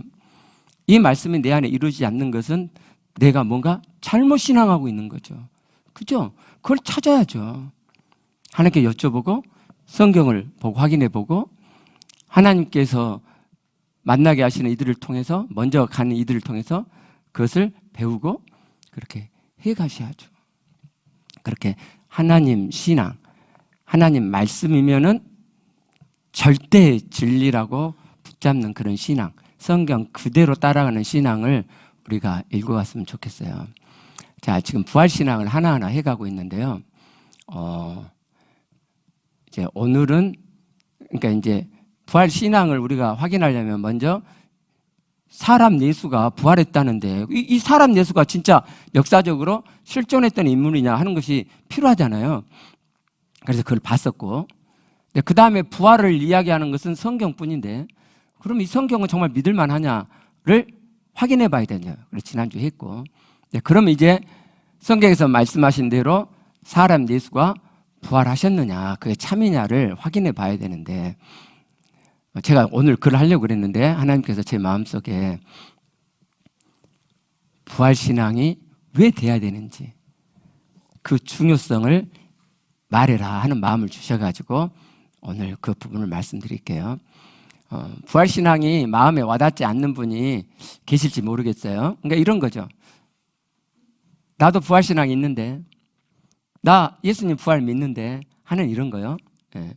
이 말씀이 내 안에 이루어지지 않는 것은 내가 뭔가 잘못 신앙하고 있는 거죠. 그죠? 그걸 찾아야죠. 하나님께 여쭤보고 성경을 보고 확인해 보고 하나님께서 만나게 하시는 이들을 통해서 먼저 가는 이들을 통해서 그것을 배우고 그렇게 해 가셔야죠. 그렇게 하나님 신앙, 하나님 말씀이면은 절대 진리라고 붙잡는 그런 신앙, 성경 그대로 따라가는 신앙을 우리가 읽어갔으면 좋겠어요. 자, 지금 부활신앙을 하나하나 해가고 있는데요. 이제 오늘은, 그러니까 이제 부활신앙을 우리가 확인하려면 먼저 사람 예수가 부활했다는데 이 사람 예수가 진짜 역사적으로 실존했던 인물이냐 하는 것이 필요하잖아요. 그래서 그걸 봤었고, 그 다음에 부활을 이야기하는 것은 성경뿐인데 그럼 이 성경은 정말 믿을만 하냐를 확인해 봐야 되죠. 그래서 지난주에 했고, 그럼 이제 성경에서 말씀하신 대로 사람 예수가 부활하셨느냐 그게 참이냐를 확인해 봐야 되는데 제가 오늘 글을 하려고 그랬는데 하나님께서 제 마음속에 부활신앙이 왜 돼야 되는지 그 중요성을 말해라 하는 마음을 주셔가지고 오늘 그 부분을 말씀드릴게요. 부활신앙이 마음에 와닿지 않는 분이 계실지 모르겠어요. 그러니까 이런 거죠. 나도 부활신앙이 있는데, 나 예수님 부활 믿는데 하는 이런 거요. 예.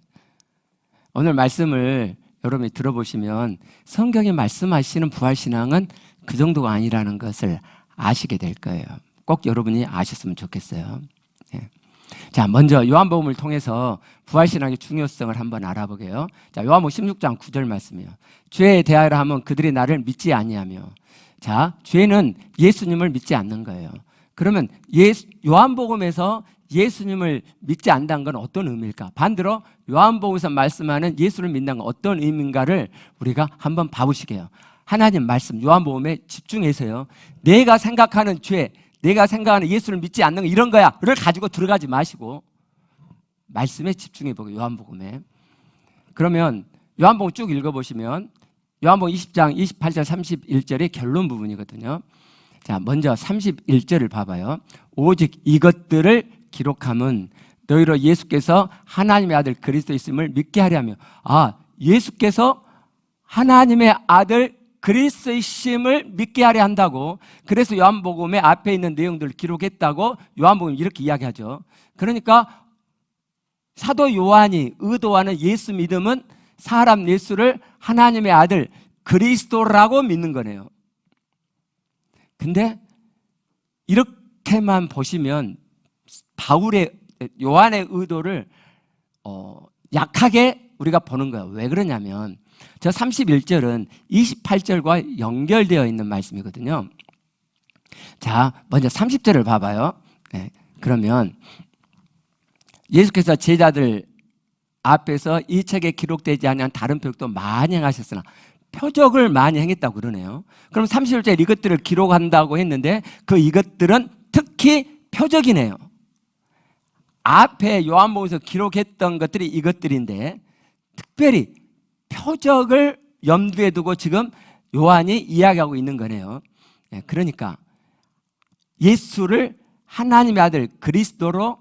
오늘 말씀을 여러분이 들어보시면 성경에 말씀하시는 부활신앙은 그 정도가 아니라는 것을 아시게 될 거예요. 꼭 여러분이 아셨으면 좋겠어요. 예. 자, 먼저 요한복음을 통해서 부활신앙의 중요성을 한번 알아보게요. 자, 요한복음 16장 9절 말씀이요. 죄에 대하여 하면 그들이 나를 믿지 아니하며. 자, 죄는 예수님을 믿지 않는 거예요. 그러면 요한복음에서 예수님을 믿지 않는다는 건 어떤 의미일까? 반대로 요한복음에서 말씀하는 예수를 믿는 건 어떤 의미인가를 우리가 한번 봐보시게요. 하나님 말씀 요한복음에 집중해서요. 내가 생각하는 죄, 내가 생각하는 예수를 믿지 않는 거 이런 거야를 가지고 들어가지 마시고 말씀에 집중해 보고 요한복음에. 그러면 요한복음 쭉 읽어보시면 요한복음 20장 28절 31절의 결론 부분이거든요. 자, 먼저 31절을 봐봐요. 오직 이것들을 기록함은 너희로 예수께서 하나님의 아들 그리스도이심을 믿게 하려며. 아, 예수께서 하나님의 아들 그리스도이심을 믿게 하려 한다고. 그래서 요한복음에 앞에 있는 내용들을 기록했다고 요한복음이 이렇게 이야기하죠. 그러니까 사도 요한이 의도하는 예수 믿음은 사람 예수를 하나님의 아들 그리스도라고 믿는 거네요. 근데 이렇게만 보시면 요한의 의도를 약하게 우리가 보는 거예요. 왜 그러냐면 저 31절은 28절과 연결되어 있는 말씀이거든요. 자, 먼저 30절을 봐봐요. 네, 그러면 예수께서 제자들 앞에서 이 책에 기록되지 않은 다른 표적도 많이 행하셨으나 표적을 많이 행했다고 그러네요. 그럼 31절 이것들을 기록한다고 했는데 그 이것들은 특히 표적이네요. 앞에 요한복음에서 기록했던 것들이 이것들인데 특별히 표적을 염두에 두고 지금 요한이 이야기하고 있는 거네요. 그러니까 예수를 하나님의 아들 그리스도로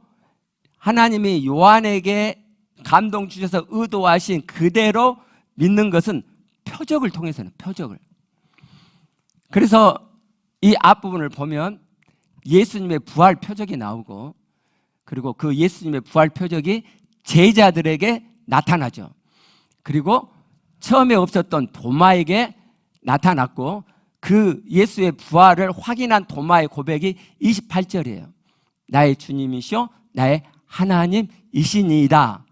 하나님이 요한에게 감동 주셔서 의도하신 그대로 믿는 것은 표적을 통해서는 표적을. 그래서 이 앞부분을 보면 예수님의 부활 표적이 나오고 그리고 그 예수님의 부활 표적이 제자들에게 나타나죠. 그리고 처음에 없었던 도마에게 나타났고 그 예수의 부활을 확인한 도마의 고백이 28절이에요. 나의 주님이시오 나의 하나님이시니이다.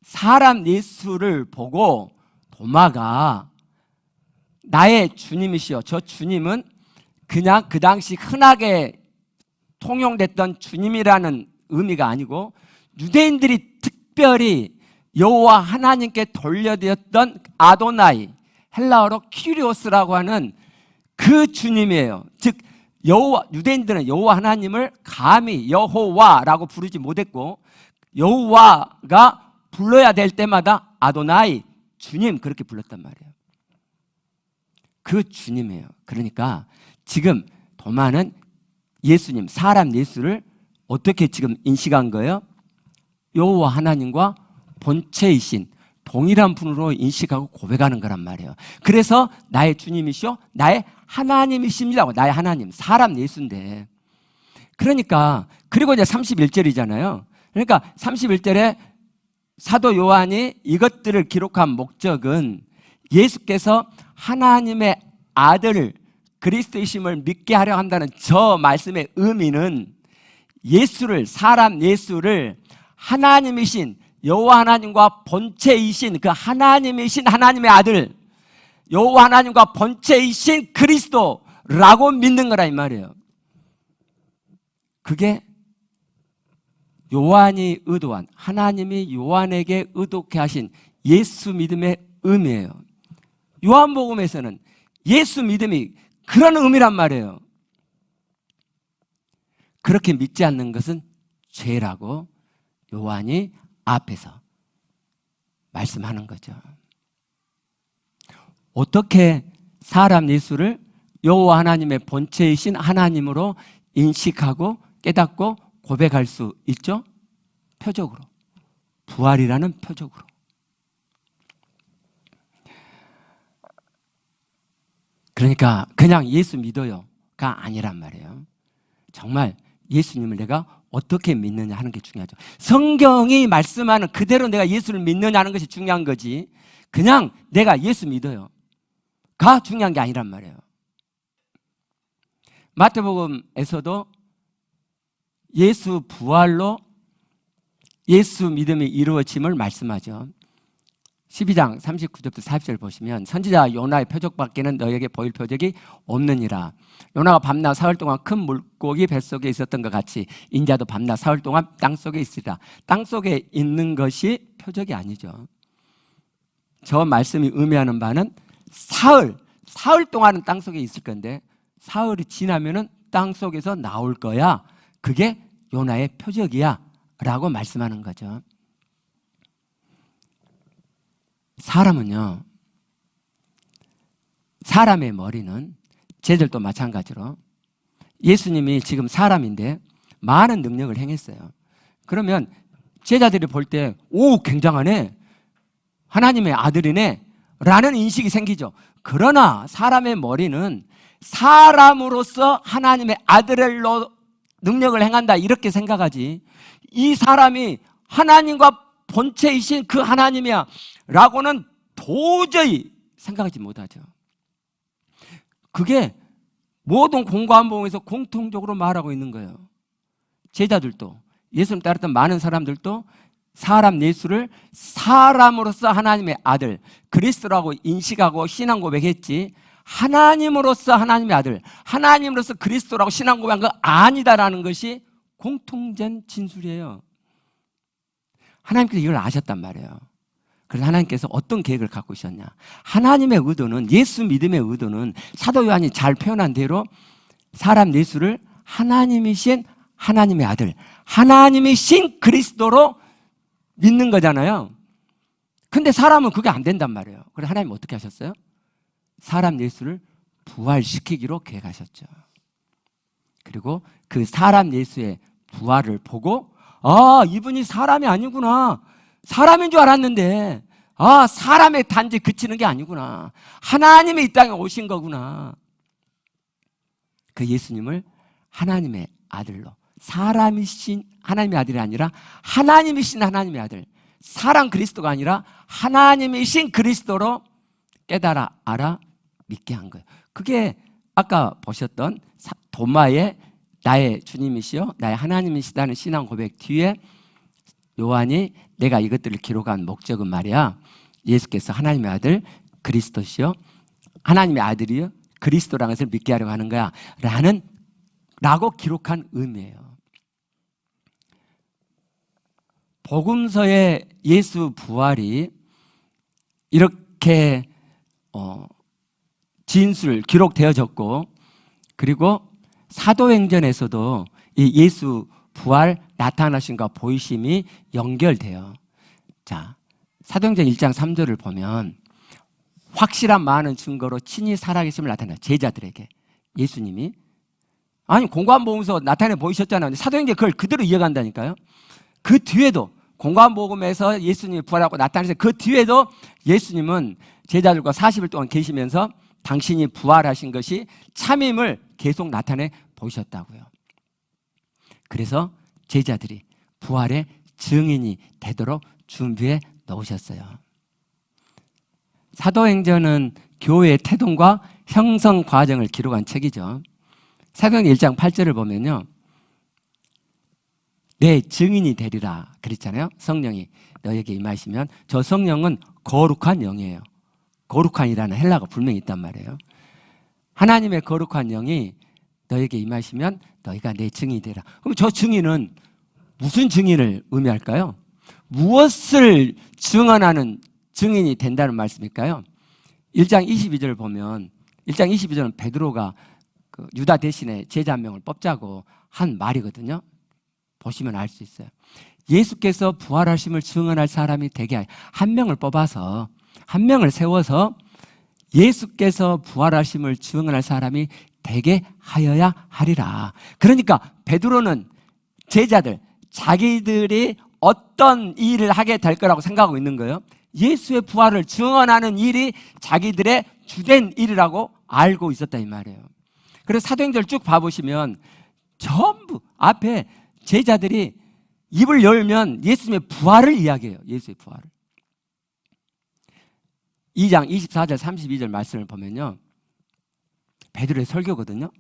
사람 예수를 보고 도마가 나의 주님이시오. 저 주님은 그냥 그 당시 흔하게 통용됐던 주님이라는 의미가 아니고 유대인들이 특별히 여호와 하나님께 돌려드렸던 아도나이, 헬라어로 키리오스라고 하는 그 주님이에요. 즉 유대인들은 여호와 하나님을 감히 여호와라고 부르지 못했고 여호와가 불러야 될 때마다 아도나이, 주님 그렇게 불렀단 말이에요. 그 주님이에요. 그러니까 지금 도마는 예수님, 사람 예수를 어떻게 지금 인식한 거예요? 여호와 하나님과 본체이신 동일한 분으로 인식하고 고백하는 거란 말이에요. 그래서 나의 주님이시오 나의 하나님이십니다. 나의 하나님, 사람 예수인데. 그러니까 그리고 이제 31절이잖아요. 그러니까 31절에 사도 요한이 이것들을 기록한 목적은 예수께서 하나님의 아들 그리스도이심을 믿게 하려 한다는 저 말씀의 의미는 예수를, 사람 예수를 하나님이신 여호와 하나님과 본체이신 그 하나님이신 하나님의 아들 여호와 하나님과 본체이신 그리스도라고 믿는 거라 이 말이에요. 그게 요한이 의도한, 하나님이 요한에게 의도케 하신 예수 믿음의 의미예요. 요한복음에서는 예수 믿음이 그런 의미란 말이에요. 그렇게 믿지 않는 것은 죄라고 요한이 앞에서 말씀하는 거죠. 어떻게 사람 예수를 여호와 하나님의 본체이신 하나님으로 인식하고 깨닫고 고백할 수 있죠? 표적으로. 부활이라는 표적으로. 그러니까 그냥 예수 믿어요가 아니란 말이에요. 정말 예수님을 내가 어떻게 믿느냐 하는 게 중요하죠. 성경이 말씀하는 그대로 내가 예수를 믿느냐 하는 것이 중요한 거지, 그냥 내가 예수 믿어요가 중요한 게 아니란 말이에요. 마태복음에서도 예수 부활로 예수 믿음이 이루어짐을 말씀하죠. 12장 39절부터 40절 보시면 선지자 요나의 표적밖에는 너에게 보일 표적이 없느니라. 요나가 밤낮 사흘 동안 큰 물고기 뱃속에 있었던 것 같이 인자도 밤낮 사흘 동안 땅속에 있으리라. 땅속에 있는 것이 표적이 아니죠. 저 말씀이 의미하는 바는 사흘 동안은 땅속에 있을 건데 사흘이 지나면은 땅속에서 나올 거야. 그게 요나의 표적이야 라고 말씀하는 거죠. 사람은요, 사람의 머리는 쟤들도 마찬가지로 예수님이 지금 사람인데 많은 능력을 행했어요. 그러면 제자들이 볼 때 오, 굉장하네, 하나님의 아들이네 라는 인식이 생기죠. 그러나 사람의 머리는 사람으로서 하나님의 아들로 능력을 행한다 이렇게 생각하지, 이 사람이 하나님과 본체이신 그 하나님이야 라고는 도저히 생각하지 못하죠. 그게 모든 공관복음에서 공통적으로 말하고 있는 거예요. 제자들도, 예수님 따랐던 많은 사람들도 사람 예수를 사람으로서 하나님의 아들 그리스도라고 인식하고 신앙 고백했지, 하나님으로서 하나님의 아들, 하나님으로서 그리스도라고 신앙 고백한 거 아니다라는 것이 공통된 진술이에요. 하나님께서 이걸 아셨단 말이에요. 그래서 하나님께서 어떤 계획을 갖고 있었냐, 하나님의 의도는, 예수 믿음의 의도는 사도 요한이 잘 표현한 대로 사람 예수를 하나님이신 하나님의 아들, 하나님이신 그리스도로 믿는 거잖아요. 근데 사람은 그게 안 된단 말이에요. 그래서 하나님 어떻게 하셨어요? 사람 예수를 부활시키기로 계획하셨죠. 그리고 그 사람 예수의 부활을 보고 아, 이분이 사람이 아니구나, 사람인 줄 알았는데 아, 사람의 단지 그치는 게 아니구나, 하나님이 이 땅에 오신 거구나. 그 예수님을 하나님의 아들로, 사람이신 하나님의 아들이 아니라 하나님이신 하나님의 아들, 사람 그리스도가 아니라 하나님이신 그리스도로 깨달아 알아 믿게 한 거예요. 그게 아까 보셨던 도마의 나의 주님이시여 나의 하나님이시다는 신앙 고백 뒤에 요한이 내가 이것들을 기록한 목적은 말이야, 예수께서 하나님의 아들 그리스도시여 하나님의 아들이여 그리스도라는 것을 믿게 하려고 하는 거야 라고 기록한 의미예요. 복음서의 예수 부활이 이렇게 진술 기록되어졌고, 그리고 사도행전에서도 이 예수 부활 나타나심과 보이심이 연결돼요. 자, 사도행전 1장 3절을 보면 확실한 많은 증거로 친히 살아계심을 나타내요. 제자들에게 예수님이, 아니 공관복음서 나타내 보이셨잖아요. 사도행전 그걸 그대로 이어간다니까요. 그 뒤에도 공관복음에서 예수님이 부활하고 나타나서 그 뒤에도 예수님은 제자들과 40일 동안 계시면서 당신이 부활하신 것이 참임을 계속 나타내 보이셨다고요. 그래서 제자들이 부활의 증인이 되도록 준비해 놓으셨어요. 사도행전은 교회의 태동과 형성 과정을 기록한 책이죠. 사도행전 1장 8절을 보면요, 내 증인이 되리라 그랬잖아요. 성령이 너에게 임하시면, 저 성령은 거룩한 영이에요. 거룩한이라는 헬라가 분명히 있단 말이에요. 하나님의 거룩한 영이 너에게 임하시면 너희가 내 증인이 되라. 그럼 저 증인은 무슨 증인을 의미할까요? 무엇을 증언하는 증인이 된다는 말씀일까요? 1장 22절을 보면, 1장 22절은 베드로가 그 유다 대신에 제자 한 명을 뽑자고 한 말이거든요. 보시면 알 수 있어요. 예수께서 부활하심을 증언할 사람이 되게 한 명을 뽑아서, 한 명을 세워서 예수께서 부활하심을 증언할 사람이 되게 하여야 하리라. 그러니까 베드로는 제자들, 자기들이 어떤 일을 하게 될 거라고 생각하고 있는 거예요. 예수의 부활을 증언하는 일이 자기들의 주된 일이라고 알고 있었다 이 말이에요. 그래서 사도행전을 쭉 봐보시면 전부 앞에 제자들이 입을 열면 예수님의 부활을 이야기해요. 예수의 부활을. 2장 24절 32절 말씀을 보면요, 베드로의 설교거든요.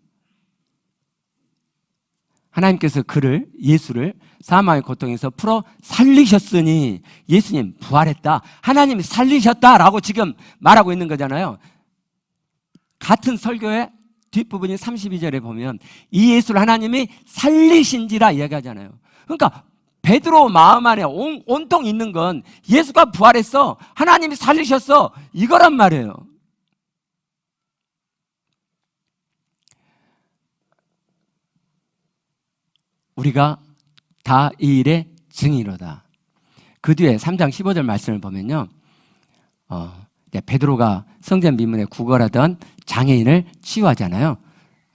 하나님께서 예수를 사망의 고통에서 풀어 살리셨으니 예수님 부활했다, 하나님이 살리셨다라고 지금 말하고 있는 거잖아요. 같은 설교의 뒷부분인 32절에 보면 이 예수를 하나님이 살리신지라 이야기하잖아요. 그러니까 베드로 마음 안에 온통 있는 건 예수가 부활했어, 하나님이 살리셨어, 이거란 말이에요. 우리가 다 이 일의 증인이로다. 그 뒤에 3장 15절 말씀을 보면요, 베드로가 성전 미문에 구걸하던 장애인을 치유하잖아요.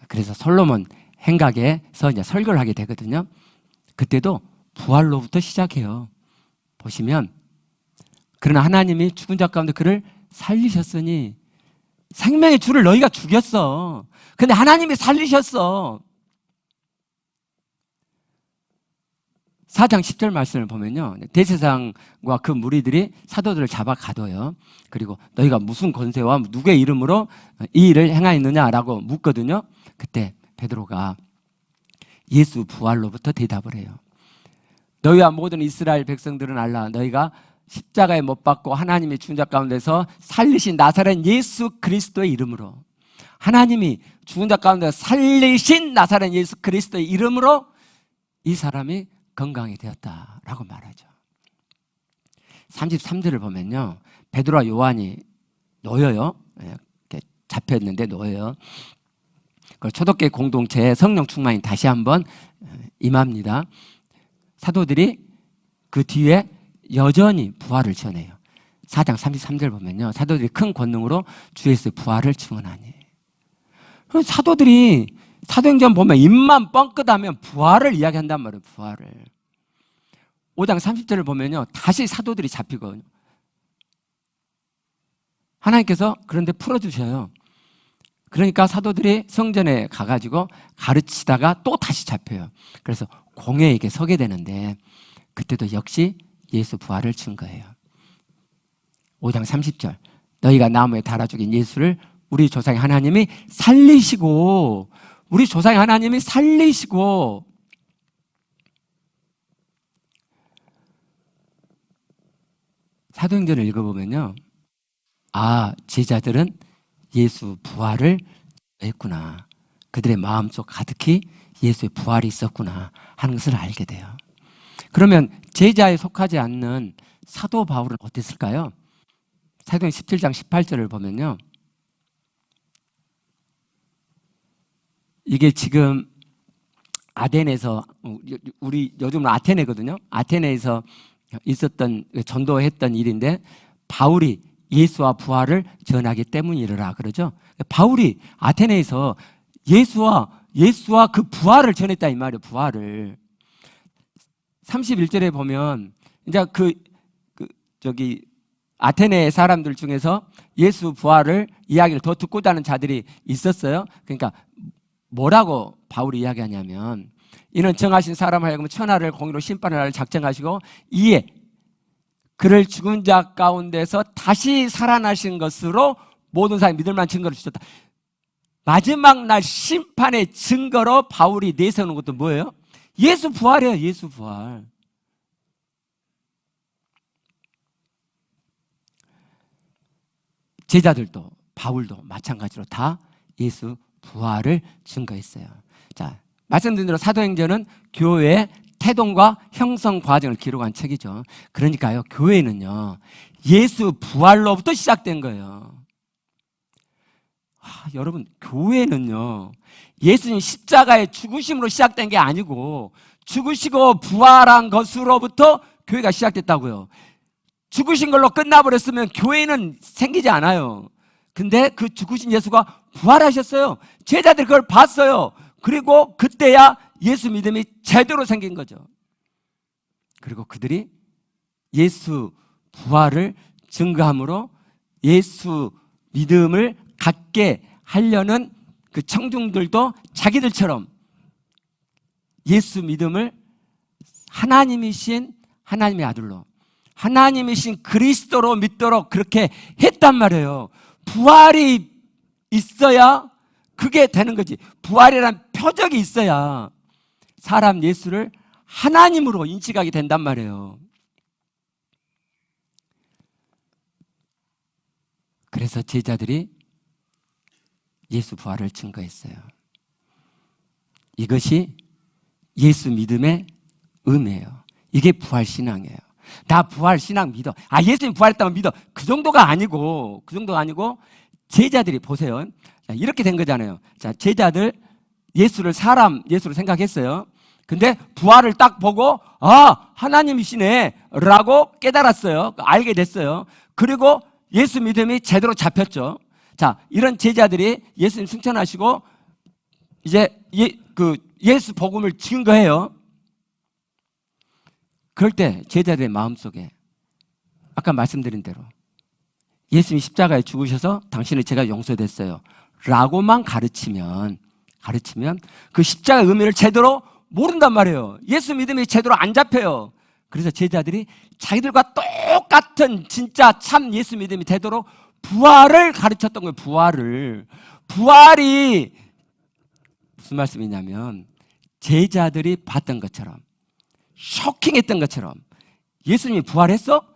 그래서 솔로몬 행각에서 이제 설교를 하게 되거든요. 그때도 부활로부터 시작해요. 보시면, 그러나 하나님이 죽은 자 가운데 그를 살리셨으니, 생명의 주를 너희가 죽였어. 근데 하나님이 살리셨어. 4장 10절 말씀을 보면요, 대제사장과 그 무리들이 사도들을 잡아 가둬요. 그리고 너희가 무슨 권세와 누구의 이름으로 이 일을 행하였느냐라고 묻거든요. 그때 베드로가 예수 부활로부터 대답을 해요. 너희와 모든 이스라엘 백성들은 알라. 너희가 십자가에 못 박고 하나님의 죽은 자 가운데서 살리신 나사렛 예수 그리스도의 이름으로, 하나님이 죽은 자 가운데서 살리신 나사렛 예수 그리스도의 이름으로 이 사람이 건강이 되었다라고 말하죠. 33절을 보면요, 베드로와 요한이 놓여요. 이렇게 잡혔는데 놓여요. 그 초대교회 공동체에 성령 충만이 다시 한번 임합니다. 사도들이 그 뒤에 여전히 부활을 전해요. 4장 33절 보면요, 사도들이 큰 권능으로 주 예수의 부활을 증언하니. 사도들이 사도행전 보면 입만 뻥끗하면 부활을 이야기한단 말이에요. 부활을. 5장 30절을 보면요, 다시 사도들이 잡히거든요. 하나님께서 그런데 풀어주셔요. 그러니까 사도들이 성전에 가가지고 가르치다가 또 다시 잡혀요. 그래서 공회에게 서게 되는데 그때도 역시 예수 부활을 증거해요. 5장 30절, 너희가 나무에 달아 죽인 예수를 우리 조상의 하나님이 살리시고, 우리 조상의 하나님이 살리시고, 사도행전을 읽어보면요, 제자들은 예수 부활을 했구나, 그들의 마음속 가득히 예수의 부활이 있었구나 하는 것을 알게 돼요. 그러면 제자에 속하지 않는 사도 바울은 어땠을까요? 사도행 17장 18절을 보면요, 이게 지금 아덴에서, 우리 요즘은 아테네거든요. 아테네에서 있었던, 전도했던 일인데, 바울이 예수와 부활을 전하기 때문이라 그러죠. 바울이 아테네에서 예수와 그 부활을 전했다 이 말이에요. 부활을. 31절에 보면 이제 아테네 사람들 중에서 예수 부활을 이야기를 더 듣고자 하는 자들이 있었어요. 그러니까 뭐라고 바울이 이야기하냐면, 이는 정하신 사람을 하여금 천하를 공의로 심판을 작정하시고 이에 그를 죽은 자 가운데서 다시 살아나신 것으로 모든 사람이 믿을 만한 증거를 주셨다. 마지막 날 심판의 증거로 바울이 내세우는 것도 뭐예요? 예수 부활이에요. 예수 부활. 제자들도 바울도 마찬가지로 다 예수 부활을 증거했어요. 자, 말씀드린 대로 사도행전은 교회의 태동과 형성 과정을 기록한 책이죠. 그러니까요, 교회는요, 예수 부활로부터 시작된 거예요. 여러분, 교회는요, 예수님 십자가의 죽으심으로 시작된 게 아니고 죽으시고 부활한 것으로부터 교회가 시작됐다고요. 죽으신 걸로 끝나버렸으면 교회는 생기지 않아요. 근데 그 죽으신 예수가 부활하셨어요. 제자들이 그걸 봤어요. 그리고 그때야 예수 믿음이 제대로 생긴 거죠. 그리고 그들이 예수 부활을 증거함으로 예수 믿음을 갖게 하려는 그 청중들도 자기들처럼 예수 믿음을 하나님이신 하나님의 아들로, 하나님이신 그리스도로 믿도록 그렇게 했단 말이에요. 부활이 있어야 그게 되는 거지. 부활이란 표적이 있어야 사람 예수를 하나님으로 인식하게 된단 말이에요. 그래서 제자들이 예수 부활을 증거했어요. 이것이 예수 믿음의 의미예요. 이게 부활 신앙이에요. 나 부활 신앙 믿어. 예수님 부활했다면 믿어. 그 정도가 아니고 제자들이 보세요. 자, 이렇게 된 거잖아요. 자, 제자들 예수를 예수로 생각했어요. 근데 부활을 딱 보고 하나님이시네 라고 깨달았어요. 알게 됐어요. 그리고 예수 믿음이 제대로 잡혔죠. 자, 이런 제자들이 예수님 승천하시고 이제 예수 복음을 증거해요. 그럴 때 제자들의 마음속에 아까 말씀드린 대로 예수님 십자가에 죽으셔서 당신의 죄가 용서됐어요 라고만 가르치면 그 십자가의 의미를 제대로 모른단 말이에요. 예수 믿음이 제대로 안 잡혀요. 그래서 제자들이 자기들과 똑같은 진짜 참 예수 믿음이 되도록 부활을 가르쳤던 거예요. 부활이 무슨 말씀이냐면 제자들이 봤던 것처럼, 쇼킹했던 것처럼 예수님이 부활했어?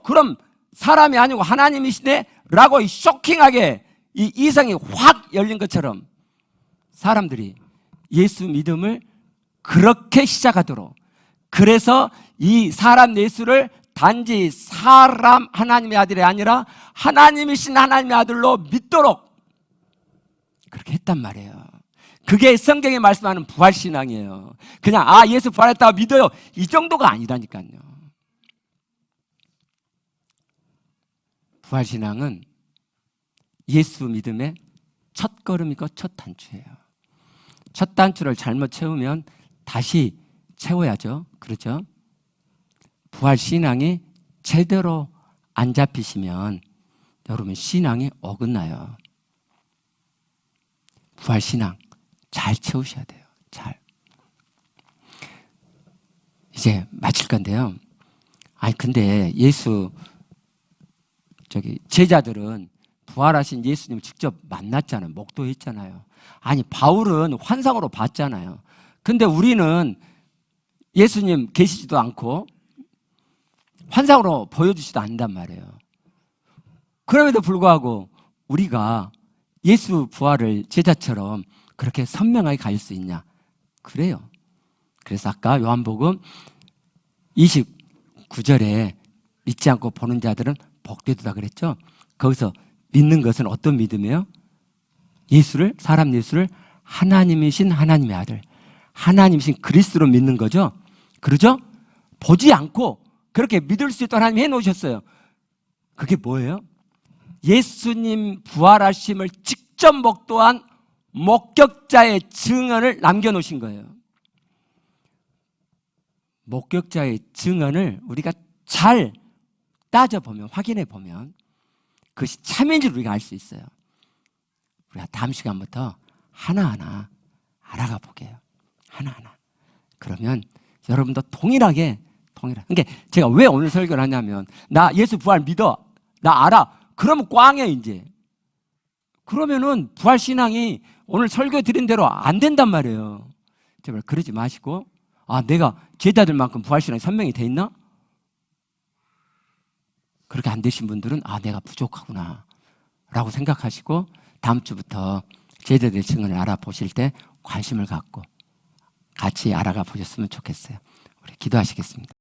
그럼 사람이 아니고 하나님이시네? 라고 쇼킹하게 이 이성이 확 열린 것처럼 사람들이 예수 믿음을 그렇게 시작하도록, 그래서 이 사람 예수를 단지 사람 하나님의 아들이 아니라 하나님이신 하나님의 아들로 믿도록 그렇게 했단 말이에요. 그게 성경에 말씀하는 부활신앙이에요. 그냥 예수 부활했다고 믿어요 이 정도가 아니라니까요. 부활신앙은 예수 믿음의 첫 걸음이고 첫 단추예요. 첫 단추를 잘못 채우면 다시 채워야죠. 그렇죠? 부활신앙이 제대로 안 잡히시면 여러분 신앙이 어긋나요. 부활신앙 잘 채우셔야 돼요. 잘. 이제 마칠 건데요. 근데 제자들은 부활하신 예수님을 직접 만났잖아요. 목도했잖아요. 바울은 환상으로 봤잖아요. 근데 우리는 예수님 계시지도 않고 환상으로 보여주지도 않는단 말이에요. 그럼에도 불구하고 우리가 예수 부활을 제자처럼 그렇게 선명하게 가질 수 있냐? 그래요. 그래서 아까 요한복음 29절에 믿지 않고 보는 자들은 복되도다 그랬죠. 거기서 믿는 것은 어떤 믿음이에요? 사람 예수를 하나님이신 하나님의 아들, 하나님이신 그리스도로 믿는 거죠. 그러죠? 보지 않고 그렇게 믿을 수 있도록 하나님이 해놓으셨어요. 그게 뭐예요? 예수님 부활하심을 직접 목도한 목격자의 증언을 남겨놓으신 거예요. 목격자의 증언을 우리가 잘 따져보면, 확인해보면 그것이 참인지를 우리가 알 수 있어요. 우리가 다음 시간부터 하나하나 알아가 보게요. 하나하나. 그러면 여러분도 동일하게. 그러니까 제가 왜 오늘 설교를 하냐면, 나 예수 부활 믿어, 나 알아. 그러면 꽝이에요 이제. 그러면은 부활 신앙이 오늘 설교 드린 대로 안 된단 말이에요. 제발 그러지 마시고, 내가 제자들만큼 부활 신앙이 선명히 돼 있나? 그렇게 안 되신 분들은 내가 부족하구나 라고 생각하시고 다음 주부터 제자들의 증언을 알아보실 때 관심을 갖고 같이 알아가 보셨으면 좋겠어요. 우리 기도하시겠습니다.